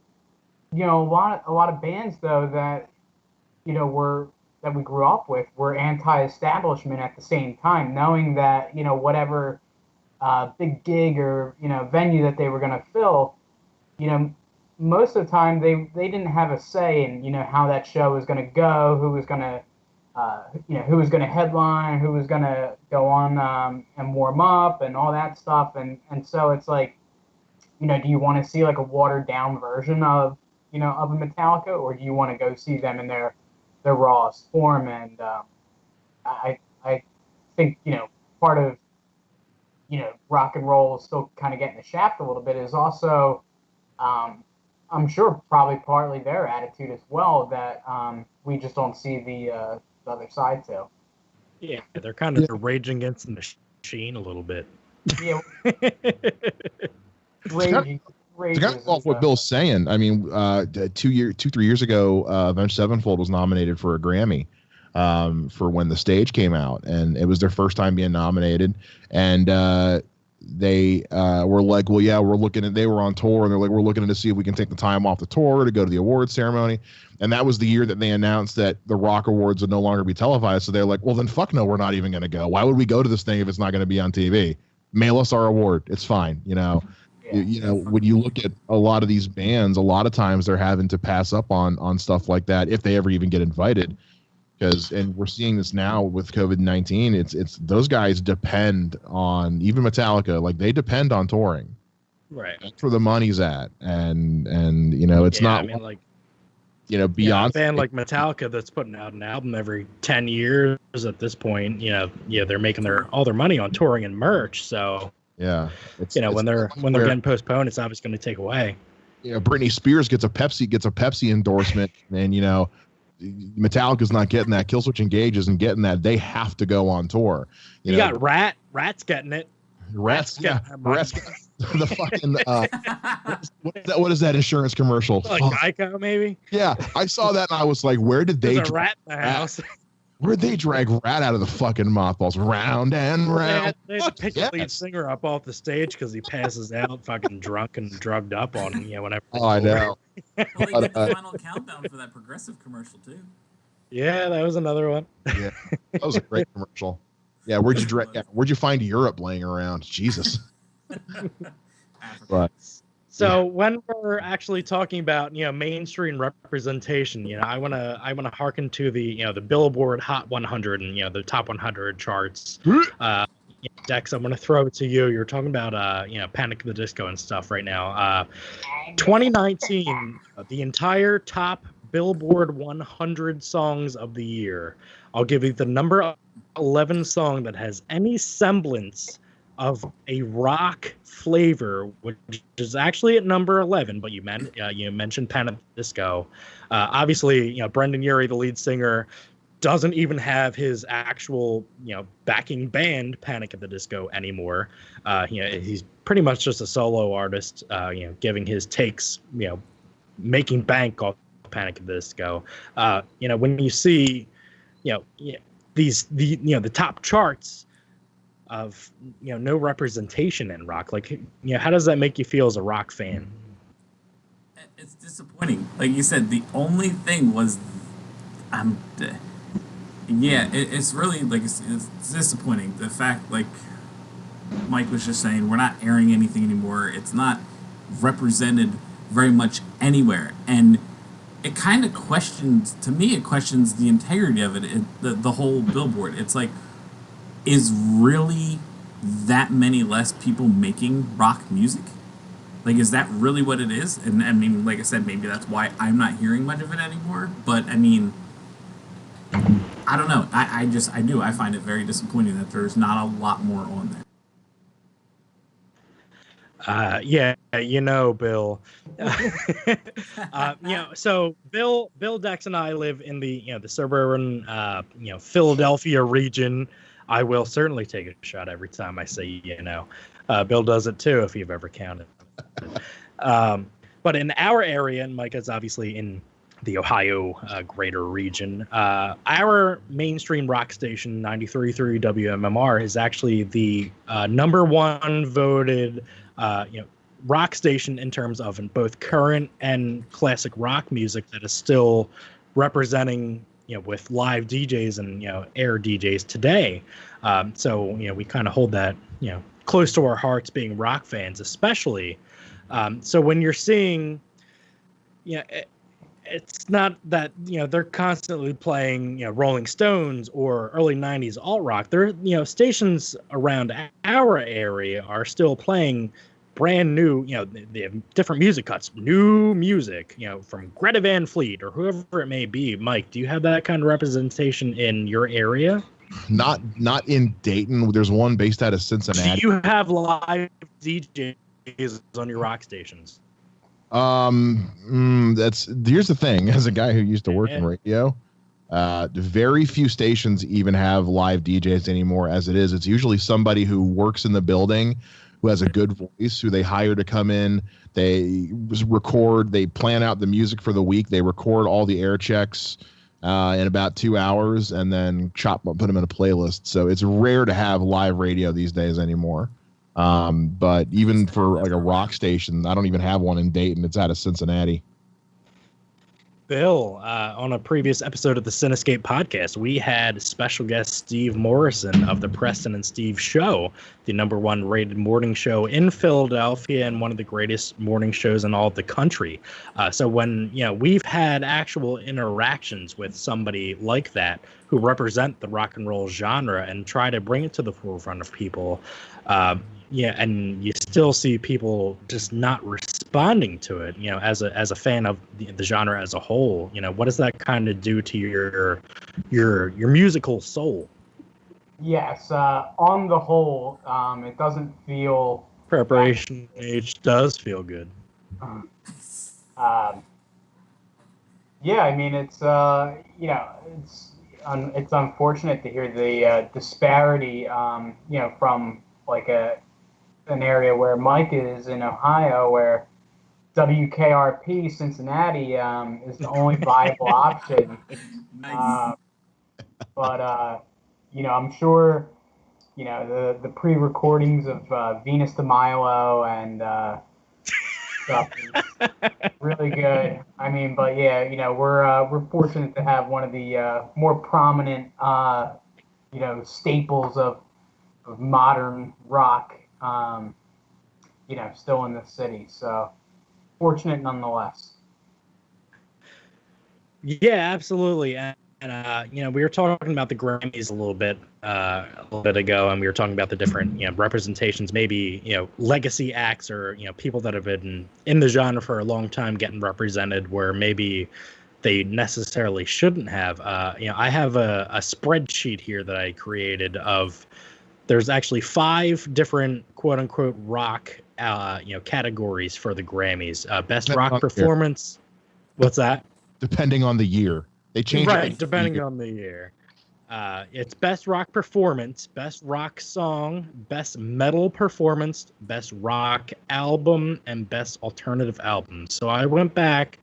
know, a lot of bands though that, you know, that we grew up with were anti-establishment at the same time, knowing that, you know, whatever big gig or, you know, venue that they were going to fill, you know, most of the time they didn't have a say in, you know, how that show was going to go, who was going to, you know, who was going to headline, who was going to go on and warm up and all that stuff. And so it's like, you know, do you want to see like a watered down version of, you know, of a Metallica, or do you want to go see them in their rawest form? And I think, you know, part of, you know, rock and roll still kind of getting the shaft a little bit is also, I'm sure probably partly their attitude as well, that we just don't see the other side to. Yeah, they're kind of raging against the machine a little bit. Yeah. To kind of off what Bill's saying, I mean, 3 years ago, Avenged Sevenfold was nominated for a Grammy for When the Stage came out, and it was their first time being nominated. And they were like, well, yeah, they were on tour, and they're like, we're looking to see if we can take the time off the tour to go to the awards ceremony. And that was the year that they announced that the Rock Awards would no longer be televised. So they're like, well, then fuck no, we're not even going to go. Why would we go to this thing if it's not going to be on TV? Mail us our award. It's fine. You know, you know, when you look at a lot of these bands, a lot of times they're having to pass up on stuff like that if they ever even get invited. And we're seeing this now with COVID-19. It's those guys depend on, even Metallica, like they depend on touring. Right. That's where the money's at. And you know, it's not, I mean, like, you know, Beyonce, a band like Metallica that's putting out an album every 10 years at this point, you know, they're making all their money on touring and merch. So yeah, you know, when they're getting postponed, it's obviously going to take away. You know, Britney Spears gets a Pepsi endorsement, and you know, Metallica's not getting that. Killswitch Engage isn't getting that. They have to go on tour. You know, got Rat's getting it. Rat's the fucking what is that insurance commercial? Like Geico, maybe. Yeah, I saw that and I was like, where did they? There's a rat in the house. Where'd they drag Rat out of the fucking mothballs? Round and round. They had to pick the lead singer up off the stage because he passes out fucking drunk and drugged up on him. Yeah, whenever. Oh, I know. Well, they did the final countdown for that Progressive commercial too. Yeah, that was another one. Yeah, that was a great commercial. Yeah, where'd you find Europe laying around? Jesus. But so when we're actually talking about, you know, mainstream representation, you know, I wanna hearken to the, you know, the Billboard Hot 100 and, you know, the top 100 charts. Dex, I'm gonna throw it to you. You're talking about you know, Panic at the Disco and stuff right now. 2019, the entire top Billboard 100 songs of the year. I'll give you the number 11 song that has any semblance of a rock flavor, which is actually at number 11. But you mentioned Panic at the Disco. Obviously, you know, Brendan Urie, the lead singer, doesn't even have his actual, you know, backing band Panic at the Disco anymore. You know, he's pretty much just a solo artist, you know, giving his takes, you know, making bank off Panic at the Disco. You know, when you see, you know, the top charts of, you know, no representation in rock, like, you know, how does that make you feel as a rock fan? It's disappointing. Like you said, the only thing was, Yeah, it's really like it's disappointing. The fact, like Mike was just saying, we're not airing anything anymore. It's not represented very much anywhere, and it kind of questions. To me, it questions the integrity of it. The whole billboard. It's like, is really that many less people making rock music? Like, is that really what it is? And I mean, like I said, maybe that's why I'm not hearing much of it anymore. But I mean, I don't know. I find it very disappointing that there's not a lot more on there. Yeah, Bill. So Bill Dex and I live in the the suburban Philadelphia region. I will certainly take a shot every time I say Bill does it too, if you've ever counted. But in our area, and Mike is obviously in the Ohio greater region, our mainstream rock station 93.3 WMMR is actually the number one voted rock station in terms of both current and classic rock music that is still representing with live DJs and air DJs today. So we kind of hold that close to our hearts, being rock fans especially. So when you're seeing it's not that they're constantly playing Rolling Stones or early 90s alt rock. There stations around our area are still playing brand new, they have different music cuts, new music, from Greta Van Fleet or whoever it may be. Mike, do you have that kind of representation in your area? Not in Dayton. There's one based out of Cincinnati. Do you have live DJs on your rock stations? Here's the thing. As a guy who used to work in radio, very few stations even have live DJs anymore. As it is, it's usually somebody who works in the building, who has a good voice, who they hire to come in. They record, they plan out the music for the week. They record all the air checks in about 2 hours, and then put them in a playlist. So it's rare to have live radio these days anymore. But even for like a rock station, I don't even have one in Dayton. It's out of Cincinnati. Bill, on a previous episode of the Cinescape podcast, we had special guest Steve Morrison of the Preston and Steve Show, the number one rated morning show in Philadelphia and one of the greatest morning shows in all of the country. So when we've had actual interactions with somebody like that who represent the rock and roll genre and try to bring it to the forefront of people, and you still see people just not responding to it. As a fan of the genre as a whole, what does that kind of do to your musical soul? Yes, on the whole, it doesn't feel. Preparation age does feel good. Yeah, I mean it's it's unfortunate to hear the disparity, from like an area where Mike is in Ohio, where WKRP Cincinnati is the only viable option. Nice. But I'm sure the pre-recordings of Venus de Milo and stuff is really good. I mean, but yeah, we're fortunate to have one of the more prominent staples of modern rock still in the city. So fortunate nonetheless. Yeah, absolutely. And we were talking about the Grammys a little bit ago, and we were talking about the different representations, maybe legacy acts or people that have been in the genre for a long time getting represented where maybe they necessarily shouldn't have. I have a spreadsheet here that I created of. There's actually 5 different quote unquote rock categories for the Grammys. Best rock performance. What's that? Depending on the year. They change it depending on the year. It's best rock performance, best rock song, best metal performance, best rock album, and best alternative album. So I went back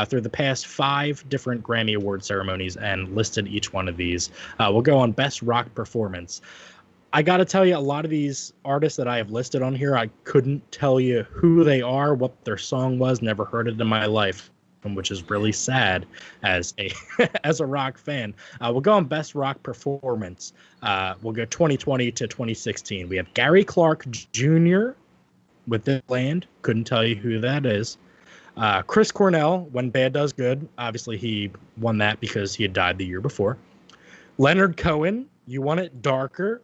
through the past 5 different Grammy Award ceremonies and listed each one of these. We'll go on best rock performance. I got to tell you, a lot of these artists that I have listed on here, I couldn't tell you who they are, what their song was, never heard it in my life. which is really sad as a as a rock fan. We'll go on best rock performance. We'll go 2020 to 2016. We have Gary Clark Jr. with This Land. Couldn't tell you who that is. Chris Cornell, When Bad Does Good. Obviously, he won that because he had died the year before. Leonard Cohen, You Want It Darker.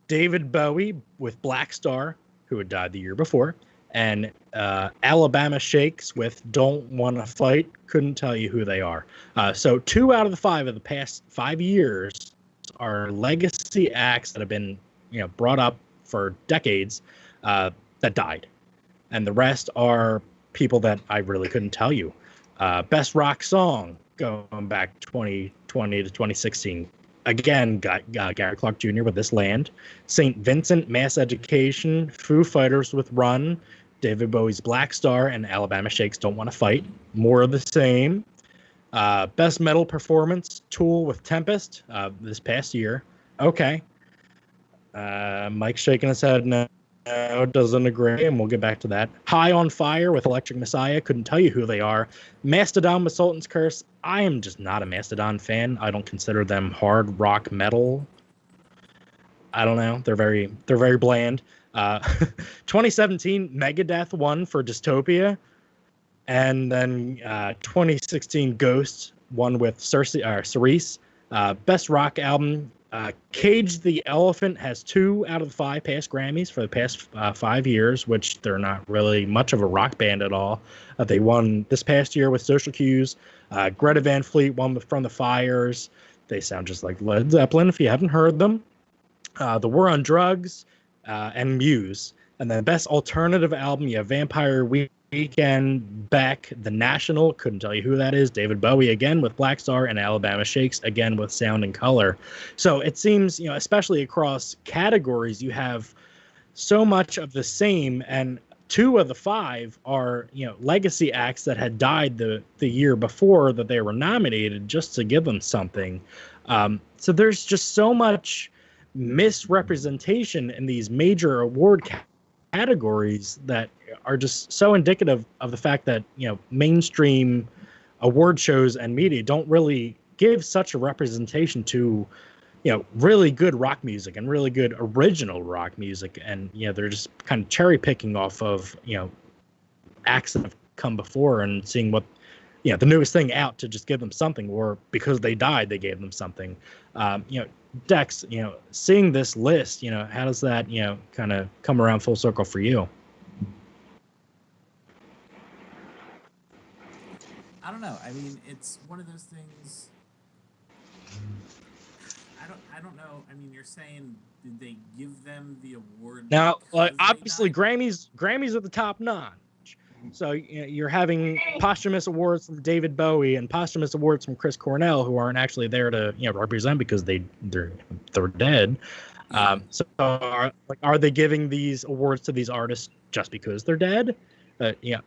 David Bowie with Black Star, who had died the year before. And Alabama Shakes with Don't Wanna Fight. Couldn't tell you who they are. So 2 out of the 5 of the past 5 years are legacy acts that have been, brought up for decades that died. And the rest are people that I really couldn't tell you. Best rock song going back 2020 to 2016. Again, got Gary Clark Jr. with This Land. St. Vincent, Mass Education. Foo Fighters with Run. David Bowie's Black Star and Alabama Shakes Don't Want to Fight. More of the same. Best metal performance, Tool with Tempest this past year. Okay. Mike's shaking his head no, doesn't agree, and we'll get back to that. High on Fire with Electric Messiah. Couldn't tell you who they are. Mastodon with Sultan's Curse. I am just not a Mastodon fan. I don't consider them hard rock metal. I don't know. They're very bland. 2017, Megadeth won for Dystopia. And then 2016, Ghost won with Cerise. Best rock album, Cage the Elephant has 2 out of the 5 past Grammys for the past 5 years, which they're not really much of a rock band at all. They won this past year with Social Cues. Greta Van Fleet won with From the Fires. They sound just like Led Zeppelin if you haven't heard them. The War on Drugs and Muse. And then best alternative album, you have Vampire Weekend, Beck, The National. Couldn't tell you who that is. David Bowie again with Black Star, and Alabama Shakes again with Sound and Color. So it seems, especially across categories, you have so much of the same, and 2 of the 5 are, legacy acts that had died the year before that they were nominated just to give them something. So there's just so much misrepresentation in these major award categories that are just so indicative of the fact that mainstream award shows and media don't really give such a representation to really good rock music and really good original rock music, and they're just kind of cherry picking off of acts that have come before and seeing what the newest thing out to just give them something, or because they died they gave them something. Dex, seeing this list, how does that, kind of come around full circle for you? I don't know. I mean, it's one of those things. I don't know. I mean, you're saying, did they give them the award? Now, obviously, Grammys at the top notch. So you're having posthumous awards from David Bowie and posthumous awards from Chris Cornell, who aren't actually there to represent because they're dead. So are they giving these awards to these artists just because they're dead?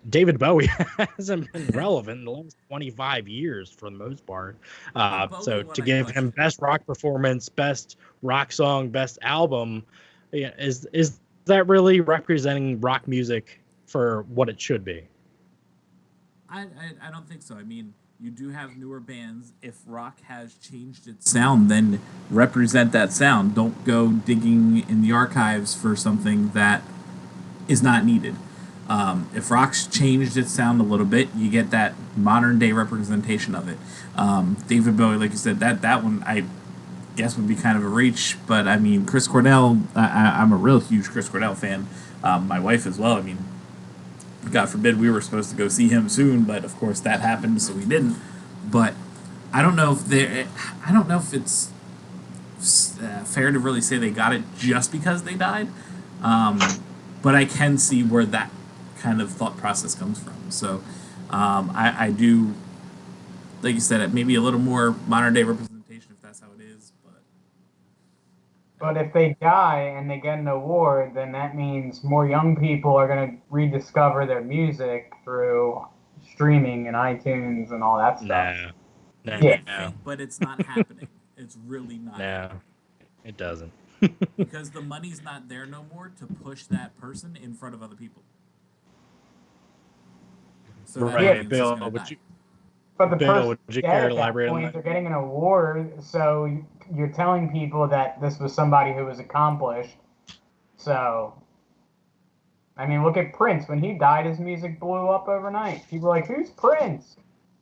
David Bowie hasn't been relevant in the last 25 years for the most part. So to give him best rock performance, best rock song, best album, is that really representing rock music for what it should be? I don't think so. I mean, you do have newer bands. If rock has changed its sound, then represent that sound. Don't go digging in the archives for something that is not needed. If rock's changed its sound a little bit, you get that modern day representation of it. David Bowie, like you said, that one I guess would be kind of a reach, but I mean, Chris Cornell, I'm a real huge Chris Cornell fan. My wife as well. I mean, God forbid we were supposed to go see him soon, but of course that happened, so we didn't. But I don't know if it's fair to really say they got it just because they died. But I can see where that kind of thought process comes from. So I do, like you said, maybe a little more modern day representation if that's how it is. But if they die and they get an award, then that means more young people are going to rediscover their music through streaming and iTunes and all that stuff. No. But it's not happening. It's really not. No, it doesn't. Because the money's not there no more to push that person in front of other people. So that Right, audience is Bill, gonna would die. you, But the Bill, person would you dead care at to that elaborate on point, that? they're getting an award, so you're telling people that this was somebody who was accomplished. So, I mean, look at Prince. When he died, his music blew up overnight. People are like, who's Prince?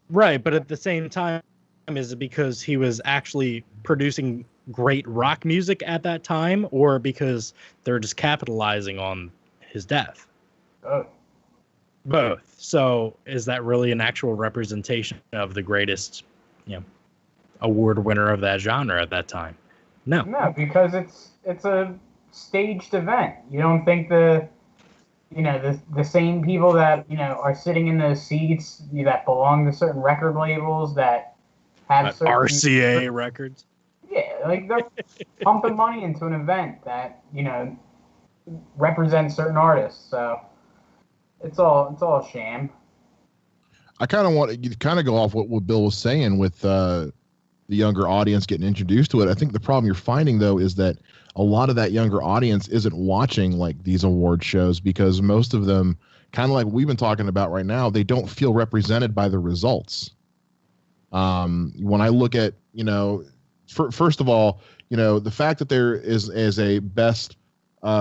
Right, but at the same time, is it because he was actually producing great rock music at that time, or because they're just capitalizing on his death? Oh, Both. So is that really an actual representation of the greatest, award winner of that genre at that time? No. no, because it's a staged event. You don't think the same people that are sitting in those seats that belong to certain record labels that have certain RCA records. Yeah, like they're pumping money into an event that represents certain artists. So it's all a sham. I kind of want you to kind of go off what Bill was saying with the younger audience getting introduced to it. I think the problem you're finding though is that a lot of that younger audience isn't watching like these award shows because most of them, kind of like we've been talking about right now, they don't feel represented by the results. When I look at, first of all, the fact that there is a best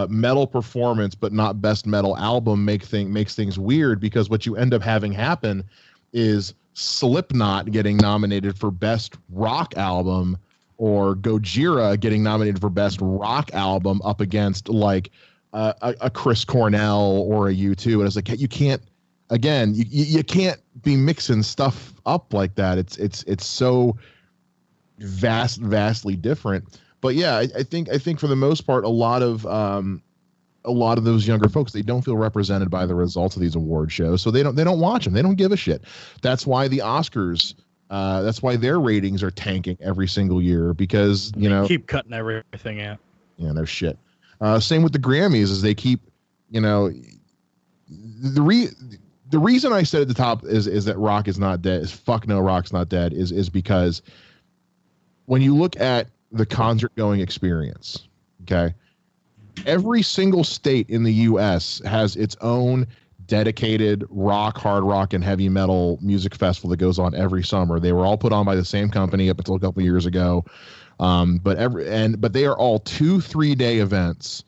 metal performance but not best metal album makes things weird, because what you end up having happen is Slipknot getting nominated for best rock album or Gojira getting nominated for best rock album up against like a Chris Cornell or a U2, and it's like you can't. Again, you can't be mixing stuff up like that. It's so vastly different. But yeah, I think for the most part, a lot of those younger folks, they don't feel represented by the results of these award shows, so they don't watch them. They don't give a shit. That's why the Oscars, that's why their ratings are tanking every single year, because They keep cutting everything out. Yeah, no shit. Same with the Grammys, is they keep the reason I said at the top is that rock is not dead, is fuck no, rock's not dead, is because when you look at the concert going experience, okay, every single state in the U.S. has its own dedicated rock, hard rock, and heavy metal music festival that goes on every summer. They were all put on by the same company up until a couple of years ago, but they are all 2-3 day events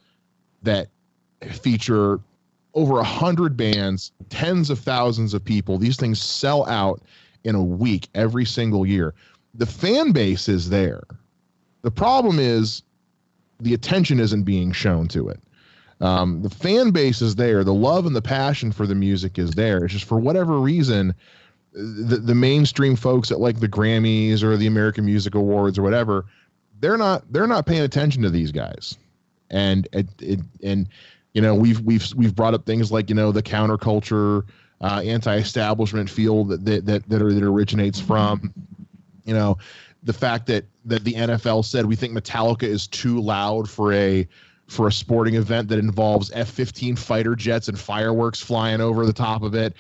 that feature over 100 bands, tens of thousands of people. These things sell out in a week every single year. The fan base is there. The problem is the attention isn't being shown to it. The fan base is there. The love and the passion for the music is there. It's just for whatever reason, the mainstream folks at like the Grammys or the American Music Awards or whatever, they're not paying attention to these guys. And we've brought up things like the counterculture, anti-establishment feel that originates from the fact that the NFL said we think Metallica is too loud for a sporting event that involves F-15 fighter jets and fireworks flying over the top of it.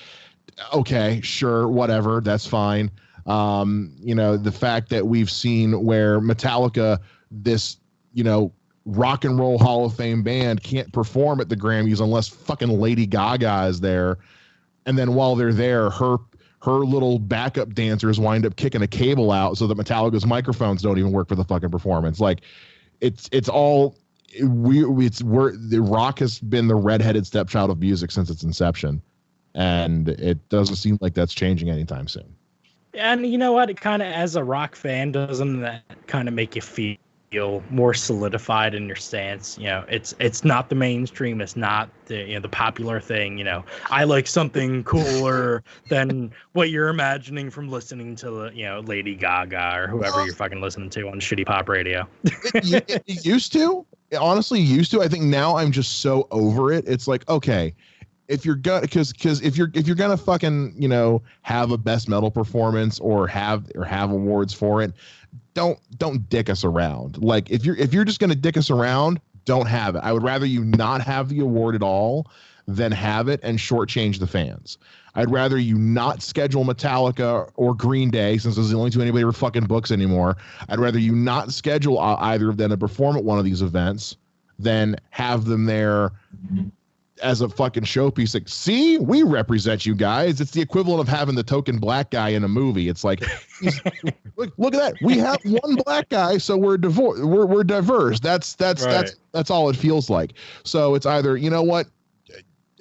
Okay, sure, whatever, that's fine. The fact that we've seen where Metallica, this rock and roll Hall of Fame band, can't perform at the Grammys unless fucking Lady Gaga is there. And then while they're there, her little backup dancers wind up kicking a cable out so that Metallica's microphones don't even work for the fucking performance. Like the rock has been the redheaded stepchild of music since its inception. And it doesn't seem like that's changing anytime soon. And you know what? It kind of, as a rock fan, doesn't that kind of make you feel more solidified in your stance? It's not the mainstream, it's not the popular thing. I like something cooler than what you're imagining from listening to Lady Gaga or whoever you're fucking listening to on shitty pop radio. It used to. It honestly used to. I think now I'm just so over it. It's like, okay, if you're gonna, because if you're gonna fucking have a best metal performance or have awards for it, don't dick us around. Like if you're just gonna dick us around, don't have it. I would rather you not have the award at all than have it and shortchange the fans. I'd rather you not schedule Metallica or Green Day, since those are the only two anybody ever fucking books anymore. I'd rather you not schedule either of them to perform at one of these events than have them there as a fucking showpiece. Like, see, we represent you guys. It's the equivalent of having the token black guy in a movie. It's like, look at that. We have one black guy, so we're diverse. That's all it feels like. So it's either, you know what,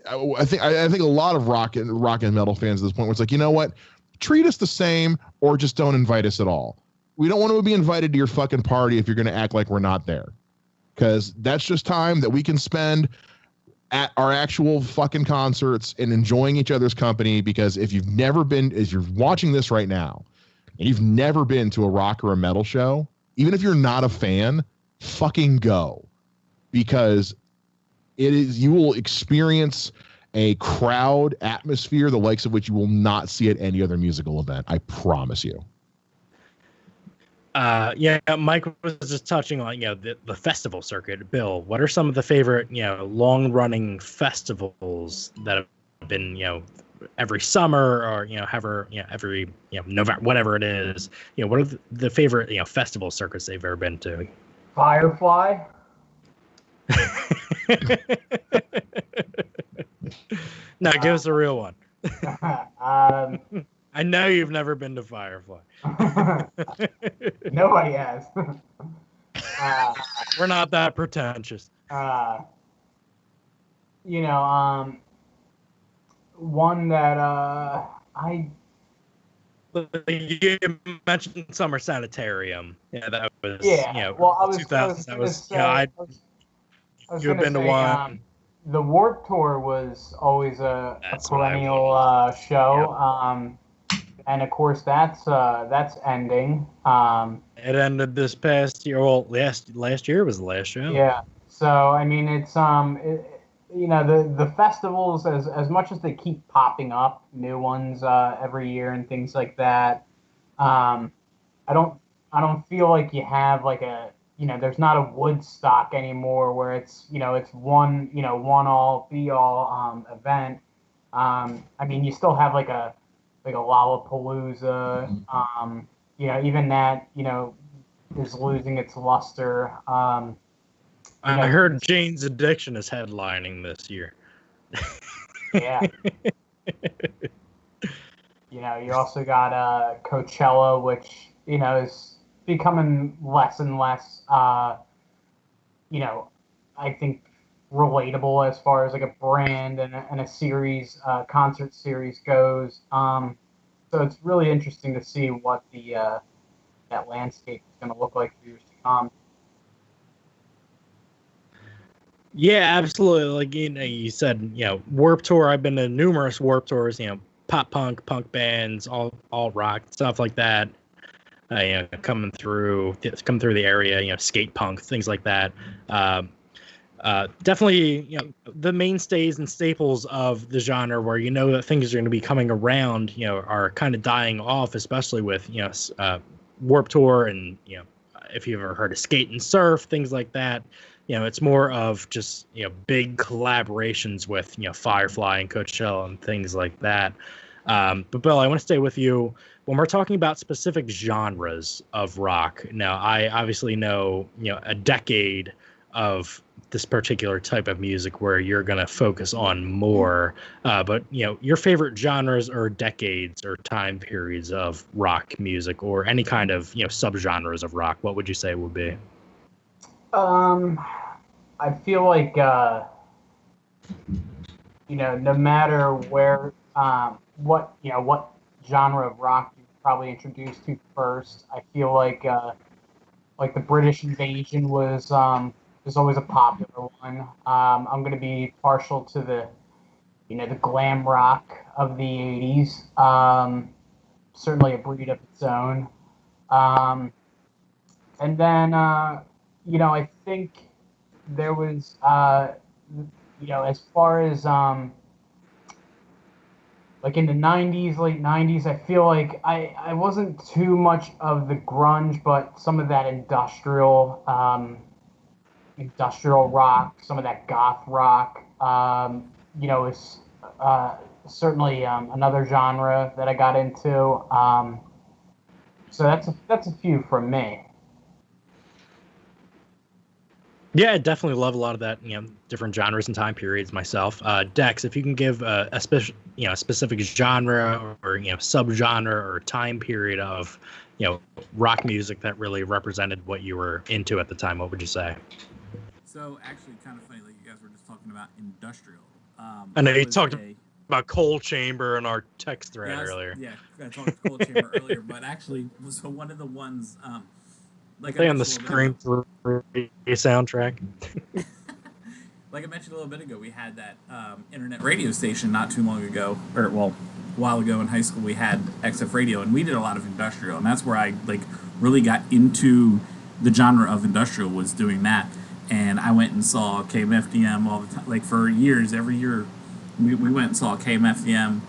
I think a lot of rock and metal fans at this point, where it's like, you know what, treat us the same or just don't invite us at all. We don't want to be invited to your fucking party if you're going to act like we're not there, because that's just time that we can spend at our actual fucking concerts and enjoying each other's company. Because if you're watching this right now and you've never been to a rock or a metal show, even if you're not a fan, fucking go, because you will experience a crowd atmosphere the likes of which you will not see at any other musical event. I promise you. Yeah, Mike was just touching on, the festival circuit. Bill, what are some of the favorite, long-running festivals that have been, every summer or, every, November, whatever it is? What are the favorite, festival circuits they've ever been to? Firefly. Now, give us a real one. I know you've never been to Firefly. Nobody has. We're not that pretentious. One that you mentioned Summer Sanitarium. Yeah, that was. Yeah. Well, I was 2000. I was You've been to one. The Warped Tour was always a perennial show. Yeah. And of course that's ending. It ended this past year. Well, last year was the last show. Yeah. So I mean, it's the festivals, as much as they keep popping up new ones every year and things like that. I don't feel like you have like a, there's not a Woodstock anymore where it's one all be all event. I mean, you still have like a Lollapalooza, even that, is losing its luster. I heard Jane's Addiction is headlining this year. Yeah. You also got Coachella, which, is becoming less and less, I think, relatable as far as like a brand and a series, concert series goes. So it's really interesting to see what that landscape is going to look like for years to come. Yeah, absolutely. Like, you said, Warped Tour. I've been to numerous Warped Tours, pop punk bands, all rock, stuff like that. Coming through the area, skate punk, things like that. Definitely, the mainstays and staples of the genre where that things are going to be coming around, are kind of dying off, especially with Warped Tour and if you've ever heard of Skate and Surf, things like that. It's more of just big collaborations with Firefly and Coachella and things like that. But Bill, I want to stay with you when we're talking about specific genres of rock. Now, I obviously know a decade of this particular type of music where you're going to focus on more, but your favorite genres or decades or time periods of rock music or any kind of subgenres of rock, what would you say would be? I feel like no matter where what genre of rock you probably introduced to first, I feel like the British Invasion was always a popular one. I'm going to be partial to the glam rock of the 80s. Certainly a breed of its own. And then I think there was as far as like in the 90s, late 90s, I feel like I wasn't too much of the grunge, but some of that industrial rock, some of that goth rock, is certainly another genre that I got into. So that's a few from me. Yeah, I definitely love a lot of that, different genres and time periods myself. Dex, if you can give a specific genre or subgenre or time period of, rock music that really represented what you were into at the time, what would you say? So actually, kind of funny, like you guys were just talking about industrial. I know you talked about Coal Chamber in our text thread earlier. Yeah, I talked Coal Chamber earlier, but actually, so one of the ones, like on the Scream 3 soundtrack. Like I mentioned a little bit ago, we had that internet radio station not too long ago, or well, a while ago in high school. We had XF Radio, and we did a lot of industrial, and that's where I really got into the genre of industrial, was doing that. And I went and saw KMFDM all the time. Like for years, every year, we went and saw KMFDM.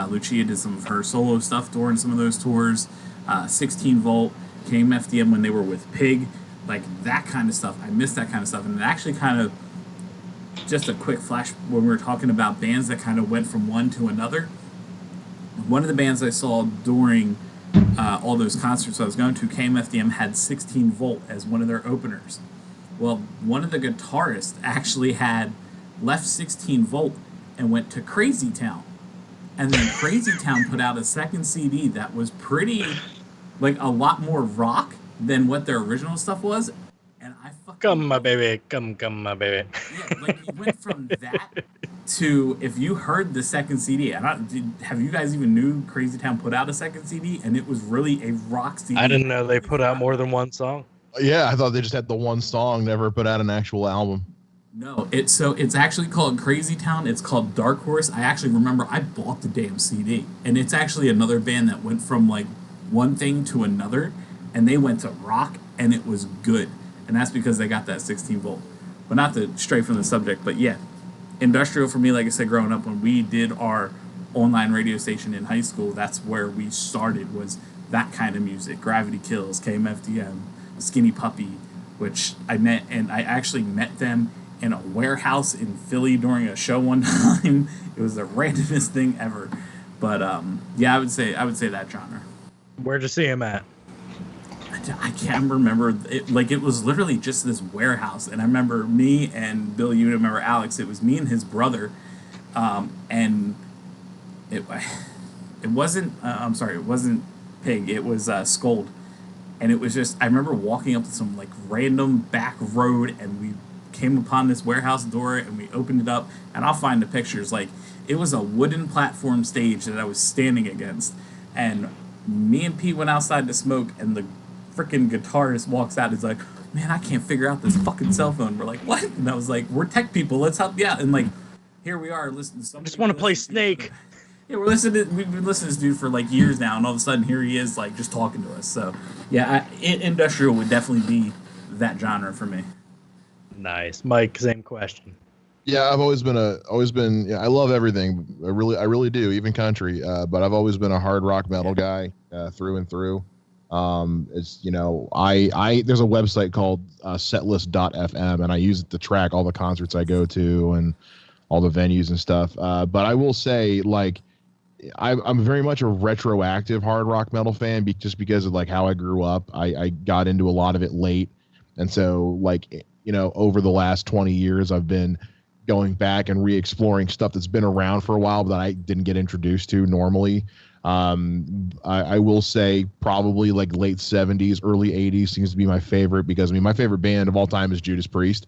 Lucia did some of her solo stuff during some of those tours. 16 Volt, KMFDM when they were with Pig, like that kind of stuff. I missed that kind of stuff. And it actually kind of, just a quick flash when we were talking about bands that kind of went from one to another. One of the bands I saw during all those concerts I was going to, KMFDM, had 16 Volt as one of their openers. Well, one of the guitarists actually had left 16 Volt and went to Crazy Town. And then Crazy Town put out a second CD that was pretty, like, a lot more rock than what their original stuff was. And I fucking... Come, my baby. Come, my baby. Yeah, like, it went from that to, if you heard the second CD, and have you guys even knew Crazy Town put out a second CD? And it was really a rock CD. I didn't know they put out more than one song. Yeah, I thought they just had the one song, never put out an actual album. No, it's actually called Crazy Town. It's called Dark Horse. I actually remember I bought the damn CD. And it's actually another band that went from like one thing to another, and they went to rock, and it was good. And that's because they got that 16 Volt. But not to stray from the subject, but yeah, industrial for me, like I said, growing up, when we did our online radio station in high school, that's where we started, was that kind of music. Gravity Kills, KMFDM, Skinny Puppy, which I met, and I actually met them in a warehouse in Philly during a show one time. It was the randomest thing ever. But yeah, I would say that genre. Where'd you see him at? I can't remember. It was literally just this warehouse, and I remember me and Bill. You remember Alex? It was me and his brother, and it wasn't. I'm sorry, it wasn't Pig. It was Scold, and it was just. I remember walking up to some like random back road, and we came upon this warehouse door, and we opened it up, and I'll find the pictures. Like, it was a wooden platform stage that I was standing against, and me and Pete went outside to smoke, and the freaking guitarist walks out. He's like, "Man, I can't figure out this fucking cell phone." We're like, "What?" And I was like, "We're tech people. Let's help you out." And like, here we are listening to something. Just want to play Snake. Yeah, we've been listening to this dude for like years now, and all of a sudden here he is, like, just talking to us. So yeah, industrial would definitely be that genre for me. Nice, Mike. Same question. Yeah, I've always been. Yeah, I love everything. I really do, even country. But I've always been a hard rock metal guy through and through. It's I there's a website called setlist.fm, and I use it to track all the concerts I go to and all the venues and stuff. But I will say, like, I'm very much a retroactive hard rock metal fan, just because of like how I grew up. I got into a lot of it late, and so like, over the last 20 years, I've been going back and re-exploring stuff that's been around for a while, but that I didn't get introduced to normally. I will say probably like late 70s, early 80s seems to be my favorite, because I mean, my favorite band of all time is Judas Priest.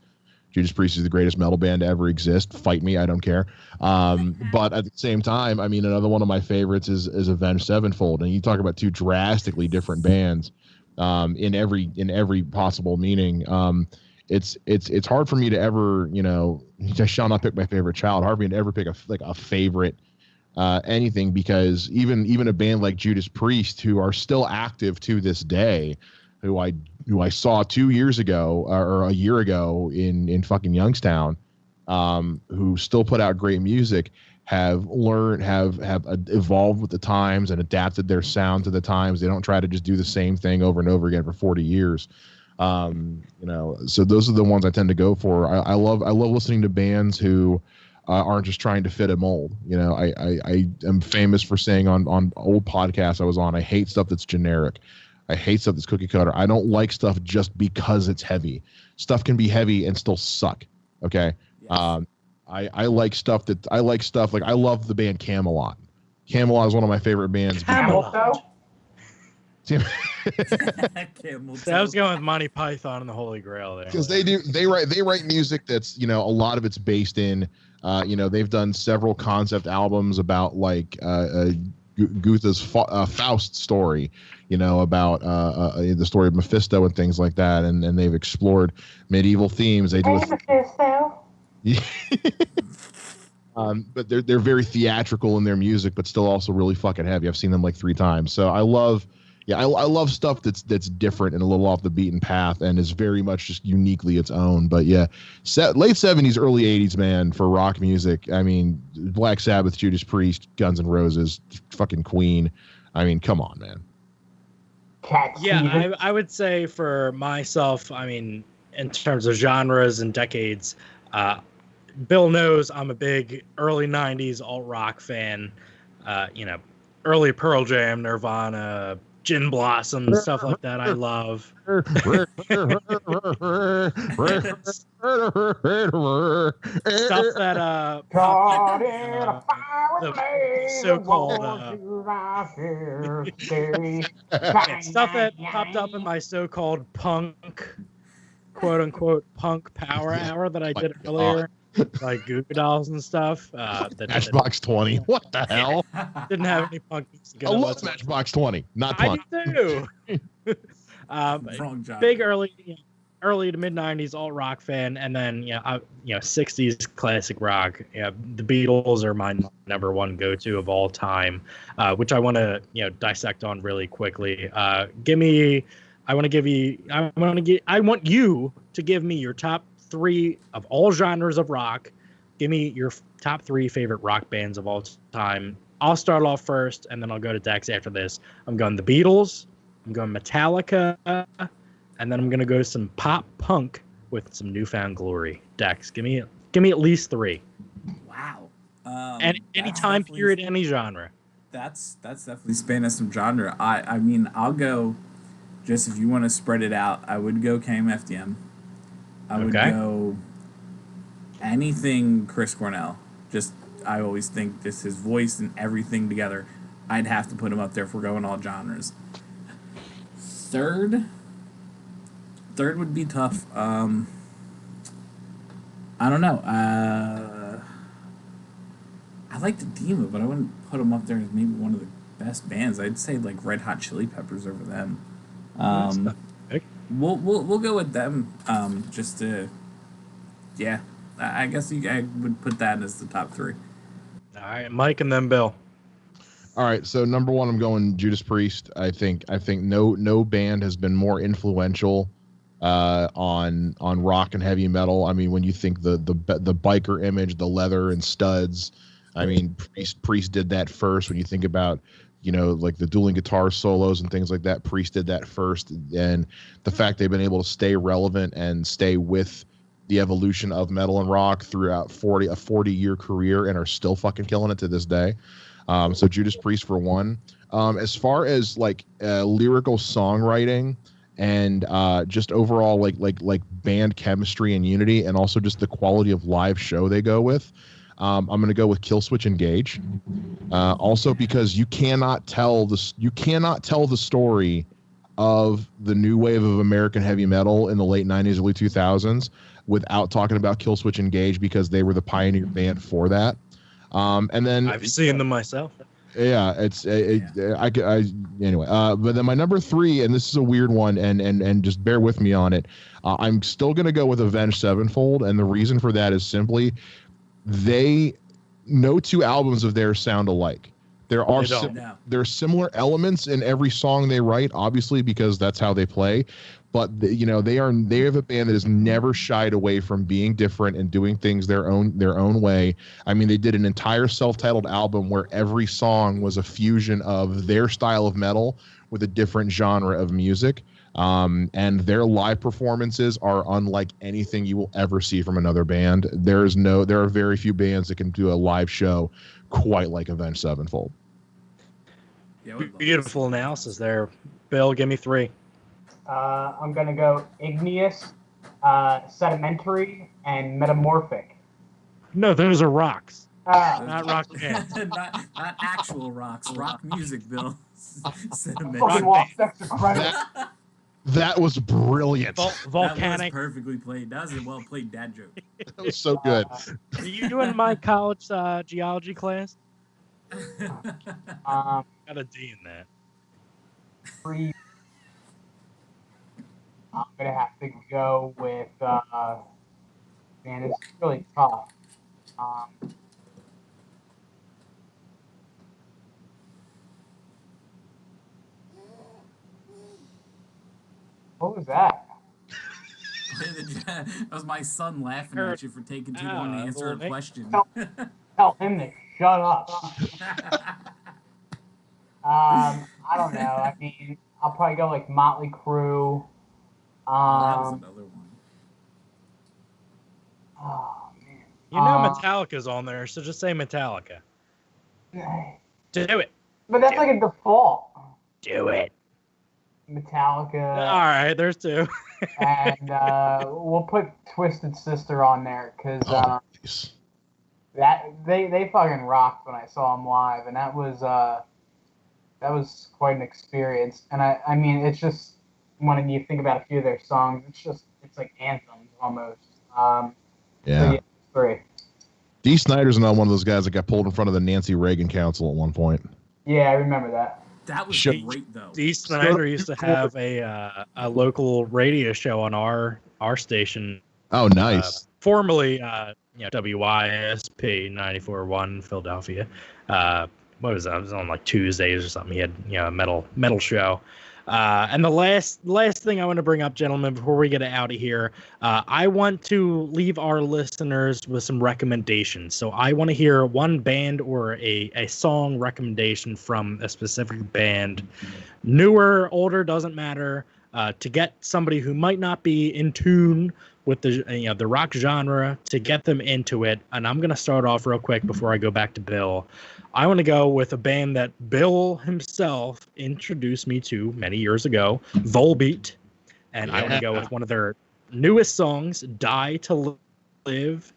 Judas Priest is the greatest metal band to ever exist. Fight me, I don't care. But at the same time, I mean, another one of my favorites is Avenged Sevenfold, and you talk about two drastically different bands in every possible meaning. It's hard for me to ever, I shall not pick my favorite child. Hard for me to ever pick a favorite anything, because even a band like Judas Priest, who are still active to this day, who I saw 2 years ago or a year ago in fucking Youngstown, who still put out great music, have evolved with the times and adapted their sound to the times. They don't try to just do the same thing over and over again for 40 years. So those are the ones I tend to go for. I love listening to bands who aren't just trying to fit a mold. I am famous for saying on old podcasts I was on, I hate stuff that's generic. I hate stuff that's cookie cutter. I don't like stuff just because it's heavy. Stuff can be heavy and still suck. Okay. Yes. I like stuff like I love the band Camelot. Camelot is one of my favorite bands. Camelot. Camel So I was going with Monty Python and the Holy Grail there. Because they write music that's, you know, a lot of it's based in, you know, they've done several concept albums about like Goethe's Faust story, you know, about the story of Mephisto and things like that, and they've explored medieval themes. They do but they're very theatrical in their music, but still also really fucking heavy. I've seen them like 3 times, so I love stuff that's different and a little off the beaten path and is very much just uniquely its own. But yeah, late 70s, early 80s, man, for rock music. I mean, Black Sabbath, Judas Priest, Guns N' Roses, fucking Queen. I mean, come on, man. Yeah, I would say for myself, I mean, in terms of genres and decades, Bill knows I'm a big early 90s alt-rock fan. You know, early Pearl Jam, Nirvana, Gin Blossom, stuff like that I love. Stuff that the so-called stuff that popped up in my so-called punk, quote-unquote punk power hour that I did earlier. Like Goo Goo Dolls and stuff. Matchbox 20. What the hell? Didn't have any punk music. I love Matchbox 20. Not punk. I do too. Wrong job. Big early to mid '90s alt rock fan, and then '60s classic rock. Yeah, the Beatles are my number one go-to of all time, which I want to dissect on really quickly. I want you to give me your top 3 of all genres of rock. Give me your top 3 favorite rock bands of all time. I'll start off first, and then I'll go to Dex after this. I'm going the Beatles. I'm going Metallica, and then I'm going to go some pop punk with some Newfound Glory. Dex, give me at least 3. Wow. And any time period, any genre. That's definitely spanning some genre. I mean, I'll go. Just if you want to spread it out, I would go KMFDM. I would go anything Chris Cornell. Just, I always think just his voice and everything together, I'd have to put him up there if we're going all genres. Third would be tough. I don't know. I like the Demo, but I wouldn't put him up there as maybe one of the best bands. I'd say like Red Hot Chili Peppers over them. We'll go with them. Just to, yeah. I guess I would put that as the top 3. All right, Mike and then Bill. All right, so number 1, I'm going Judas Priest. I think no band has been more influential on rock and heavy metal. I mean, when you think the biker image, the leather and studs. I mean, Priest did that first. When you think about like the dueling guitar solos and things like that, Priest did that first. And the fact they've been able to stay relevant and stay with the evolution of metal and rock throughout a 40-year career and are still fucking killing it to this day. So Judas Priest for 1. As far as like lyrical songwriting and just overall like band chemistry and unity, and also just the quality of live show they go with, I'm going to go with Killswitch Engage. Also because you cannot tell the story of the new wave of American heavy metal in the late 90s, early 2000s without talking about Killswitch Engage, because they were the pioneer band for that. And then I've seen them myself. Yeah, anyway. But then my number 3, and this is a weird one, and just bear with me on it. I'm still going to go with Avenged Sevenfold, and the reason for that is simply no 2 albums of theirs sound alike. There are similar elements in every song they write, obviously, because that's how they play. But they have a band that has never shied away from being different and doing things their own way. I mean, they did an entire self-titled album where every song was a fusion of their style of metal with a different genre of music. And their live performances are unlike anything you will ever see from another band. There are very few bands that can do a live show quite like Avenged Sevenfold. Yeah, I would love to Beautiful see analysis there. Bill, give me 3. I'm gonna go igneous, sedimentary, and metamorphic. No, those are rocks. Not rock bands. not actual rocks. Rock music, Bill. fucking Rock lost extra credit. That was brilliant. Volcanic. That was perfectly played. That was a well played dad joke. That was so good. You in my college geology class? Um, Got a D in that. Three. I'm gonna have to go with. Man, it's really tough. What was that? That was my son laughing at you for taking too long to answer a question. Tell him to shut up. I don't know. I mean, I'll probably go like Motley Crue. That was another one. Oh man. You know Metallica's on there, so just say Metallica. Do it. But that's like a default. Do it. Metallica. All right, there's 2. And we'll put Twisted Sister on there because Nice. that they fucking rocked when I saw them live, and that was quite an experience. And I mean, it's just when you think about a few of their songs, it's like anthems almost. Yeah. So yeah, 3. Dee Snider's not one of those guys that got pulled in front of the Nancy Reagan Council at one point. Yeah, I remember that. That was Shit. great though. Dee Snider used to have a local radio show on our station. Oh, nice. Formerly, WYSP 94.1 Philadelphia. What was that? It was on like Tuesdays or something. He had a metal show. And the last thing I want to bring up, gentlemen, before we get out of here, I want to leave our listeners with some recommendations. So I want to hear one band or a song recommendation from a specific band, newer, older, doesn't matter, to get somebody who might not be in tune with the rock genre to get them into it. And I'm going to start off real quick before I go back to Bill. I want to go with a band that Bill himself introduced me to many years ago, Volbeat. And I want to go with one of their newest songs, Die to Live.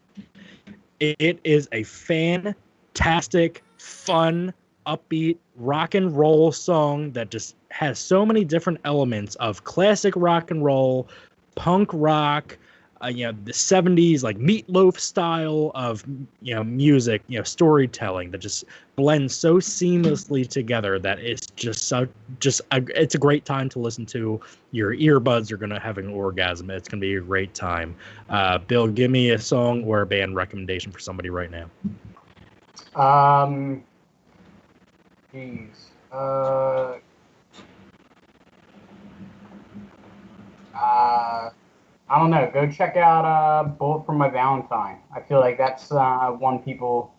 It is a fantastic, fun, upbeat rock and roll song that just has so many different elements of classic rock and roll, punk rock, the 70s like Meatloaf style of music, storytelling that just blends so seamlessly together that it's it's a great time to listen to. Your earbuds are gonna have an orgasm. It's gonna be a great time. Bill, give me a song or a band recommendation for somebody right now. I don't know. Go check out Bullet for My Valentine. I feel like that's one people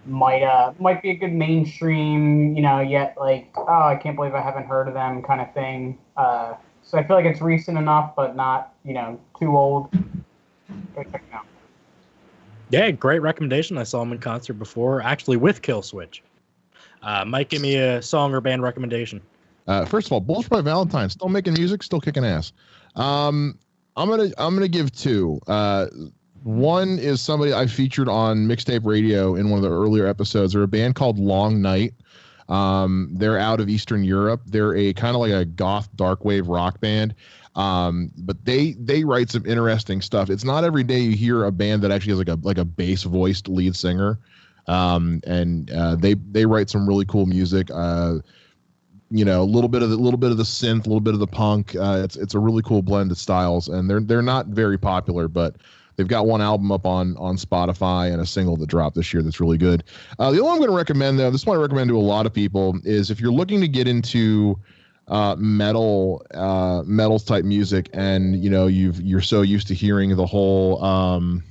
might be a good mainstream, yet like, oh, I can't believe I haven't heard of them kind of thing. So I feel like it's recent enough, but not, too old. Go check it out. Yeah, great recommendation. I saw them in concert before, actually with Killswitch. Mike, give me a song or band recommendation. First of all, Bullet for My Valentine, still making music, still kicking ass. I'm gonna give 2. One is somebody I featured on Mixtape Radio in one of the earlier episodes. They're a band called Long Night. They're out of Eastern Europe. They're a kind of like a goth darkwave rock band. But they write some interesting stuff. It's not every day you hear a band that actually has like a bass voiced lead singer. And they write some really cool music. A little bit of the synth, a little bit of the punk. It's a really cool blend of styles, and they're not very popular, but they've got one album up on Spotify and a single that dropped this year that's really good. The only one I'm going to recommend, though, this one I recommend to a lot of people, is if you're looking to get into metal type music, and you're so used to hearing the whole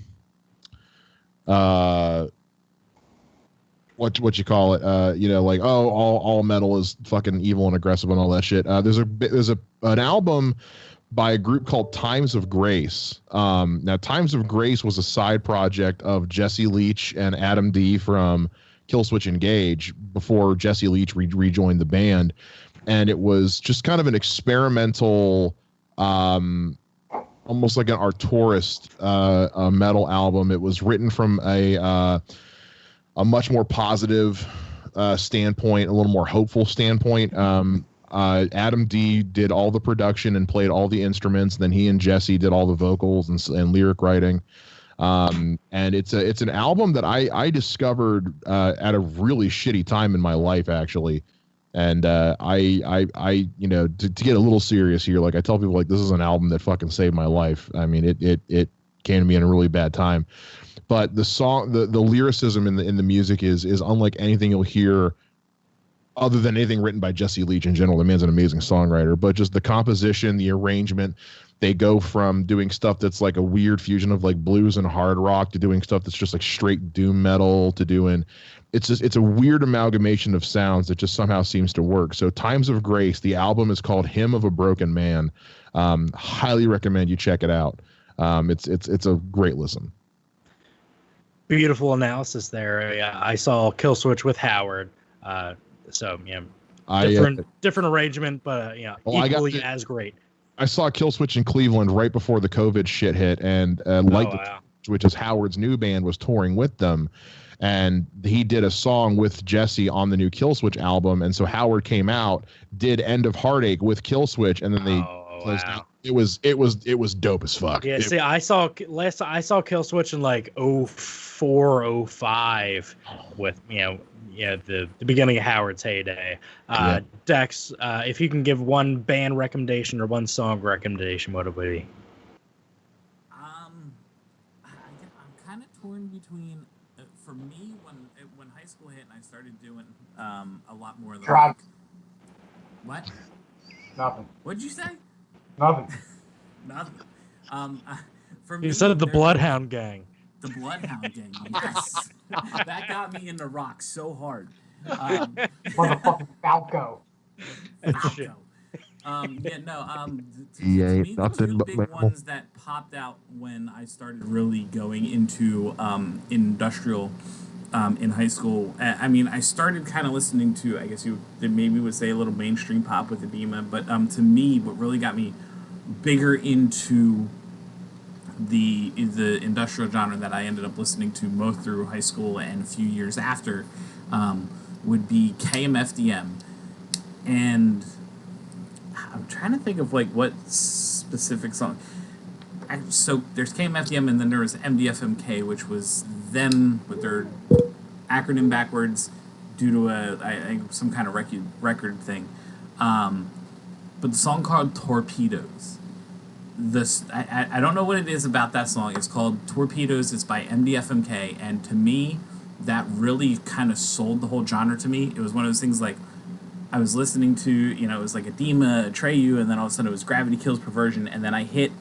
what you call it, like, oh, all metal is fucking evil and aggressive and all that shit. There's an album by a group called Times of Grace. Now Times of Grace was a side project of Jesse Leach and Adam D from Killswitch Engage before Jesse Leach rejoined the band, and it was just kind of an experimental, almost like an Arturist metal album. It was written from a much more positive standpoint, a little more hopeful standpoint. Adam D did all the production and played all the instruments. Then he and Jesse did all the vocals and lyric writing. And it's an album that I discovered at a really shitty time in my life, actually. And I to get a little serious here, like I tell people, like, this is an album that fucking saved my life. I mean, it came to me in a really bad time. But the song, the lyricism in the music is unlike anything you'll hear, other than anything written by Jesse Leach in general. The man's an amazing songwriter, but just the composition, the arrangement, they go from doing stuff that's like a weird fusion of like blues and hard rock to doing stuff that's just like straight doom metal to doing, it's a weird amalgamation of sounds that just somehow seems to work. So Times of Grace, the album is called Hymn of a Broken Man. Highly recommend you check it out. It's a great listen. Beautiful analysis there. Yeah, I saw Killswitch with Howard. So different arrangement, but equally as great. I saw Killswitch in Cleveland right before the COVID shit hit, and which is Howard's new band, was touring with them, and he did a song with Jesse on the new Killswitch album, and so Howard came out, did End of Heartache with Killswitch, and then they closed out. It was dope as fuck. Yeah, see, I saw Killswitch in like 04, 05 with the beginning of Howard's heyday. Dex, if you can give one band recommendation or one song recommendation, what would it be? I'm kind of torn between. For me, when high school hit and I started doing a lot more of the rock. What? Nothing. What'd you say? Nothing. Nothing. For me, you said the Bloodhound Gang. The Bloodhound Gang, yes. That got me into rock so hard. Motherfucking Falco. Falco. To me, those were the big ones that popped out when I started really going into industrial in high school. I mean, I started kind of listening to, I guess you maybe would say, a little mainstream pop with Edema, but to me, what really got me bigger into the industrial genre that I ended up listening to both through high school and a few years after would be KMFDM. And I'm trying to think of like what specific song. So there's KMFDM, and then there was MDFMK, which was them with their acronym backwards due to some kind of record thing. But the song called Torpedoes. I don't know what it is about that song. It's called Torpedoes. It's by MDFMK, and to me, that really kind of sold the whole genre to me. It was one of those things like I was listening to, it was like Edema, Atreyu, and then all of a sudden it was Gravity Kills Perversion, and then I hit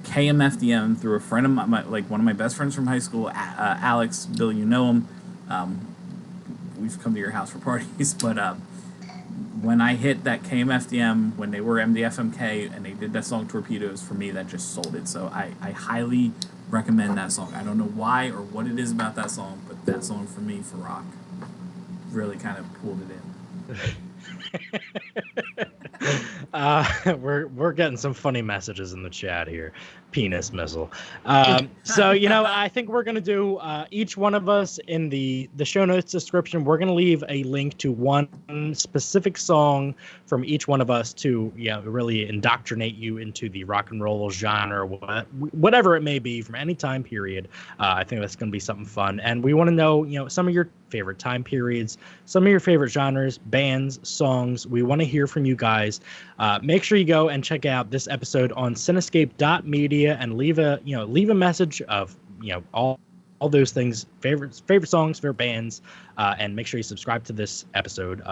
KMFDM through a friend of my like one of my best friends from high school, Alex. Bill, you know him. We've come to your house for parties, but when I hit that KMFDM, when they were MDFMK and they did that song Torpedoes, for me that just sold it. So I highly recommend that song. I don't know why or what it is about that song, but that song for me, for rock, really kind of pulled it in. We're getting some funny messages in the chat here. Penis missile. So I think we're gonna do each one of us in the show notes description. We're gonna leave a link to one specific song from each one of us to really indoctrinate you into the rock and roll genre, whatever it may be from any time period. I think that's gonna be something fun, and we want to know some of your favorite time periods, some of your favorite genres, bands, songs. We want to hear from you guys. Make sure you go and check out this episode on Cinescape.media and leave a message of all those things, favorite songs, favorite bands, and make sure you subscribe to this episode.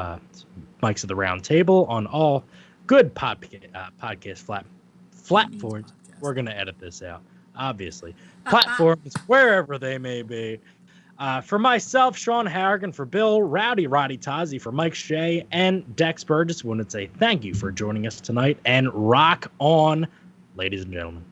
Mike's of the Round Table on all good podcast platforms. We're gonna edit this out, obviously. Platforms wherever they may be. For myself, Sean Harrigan, for Bill, Rowdy Roddy Tozzi, for Mike Shea, and Dex Burgess, we want to say thank you for joining us tonight, and rock on, ladies and gentlemen.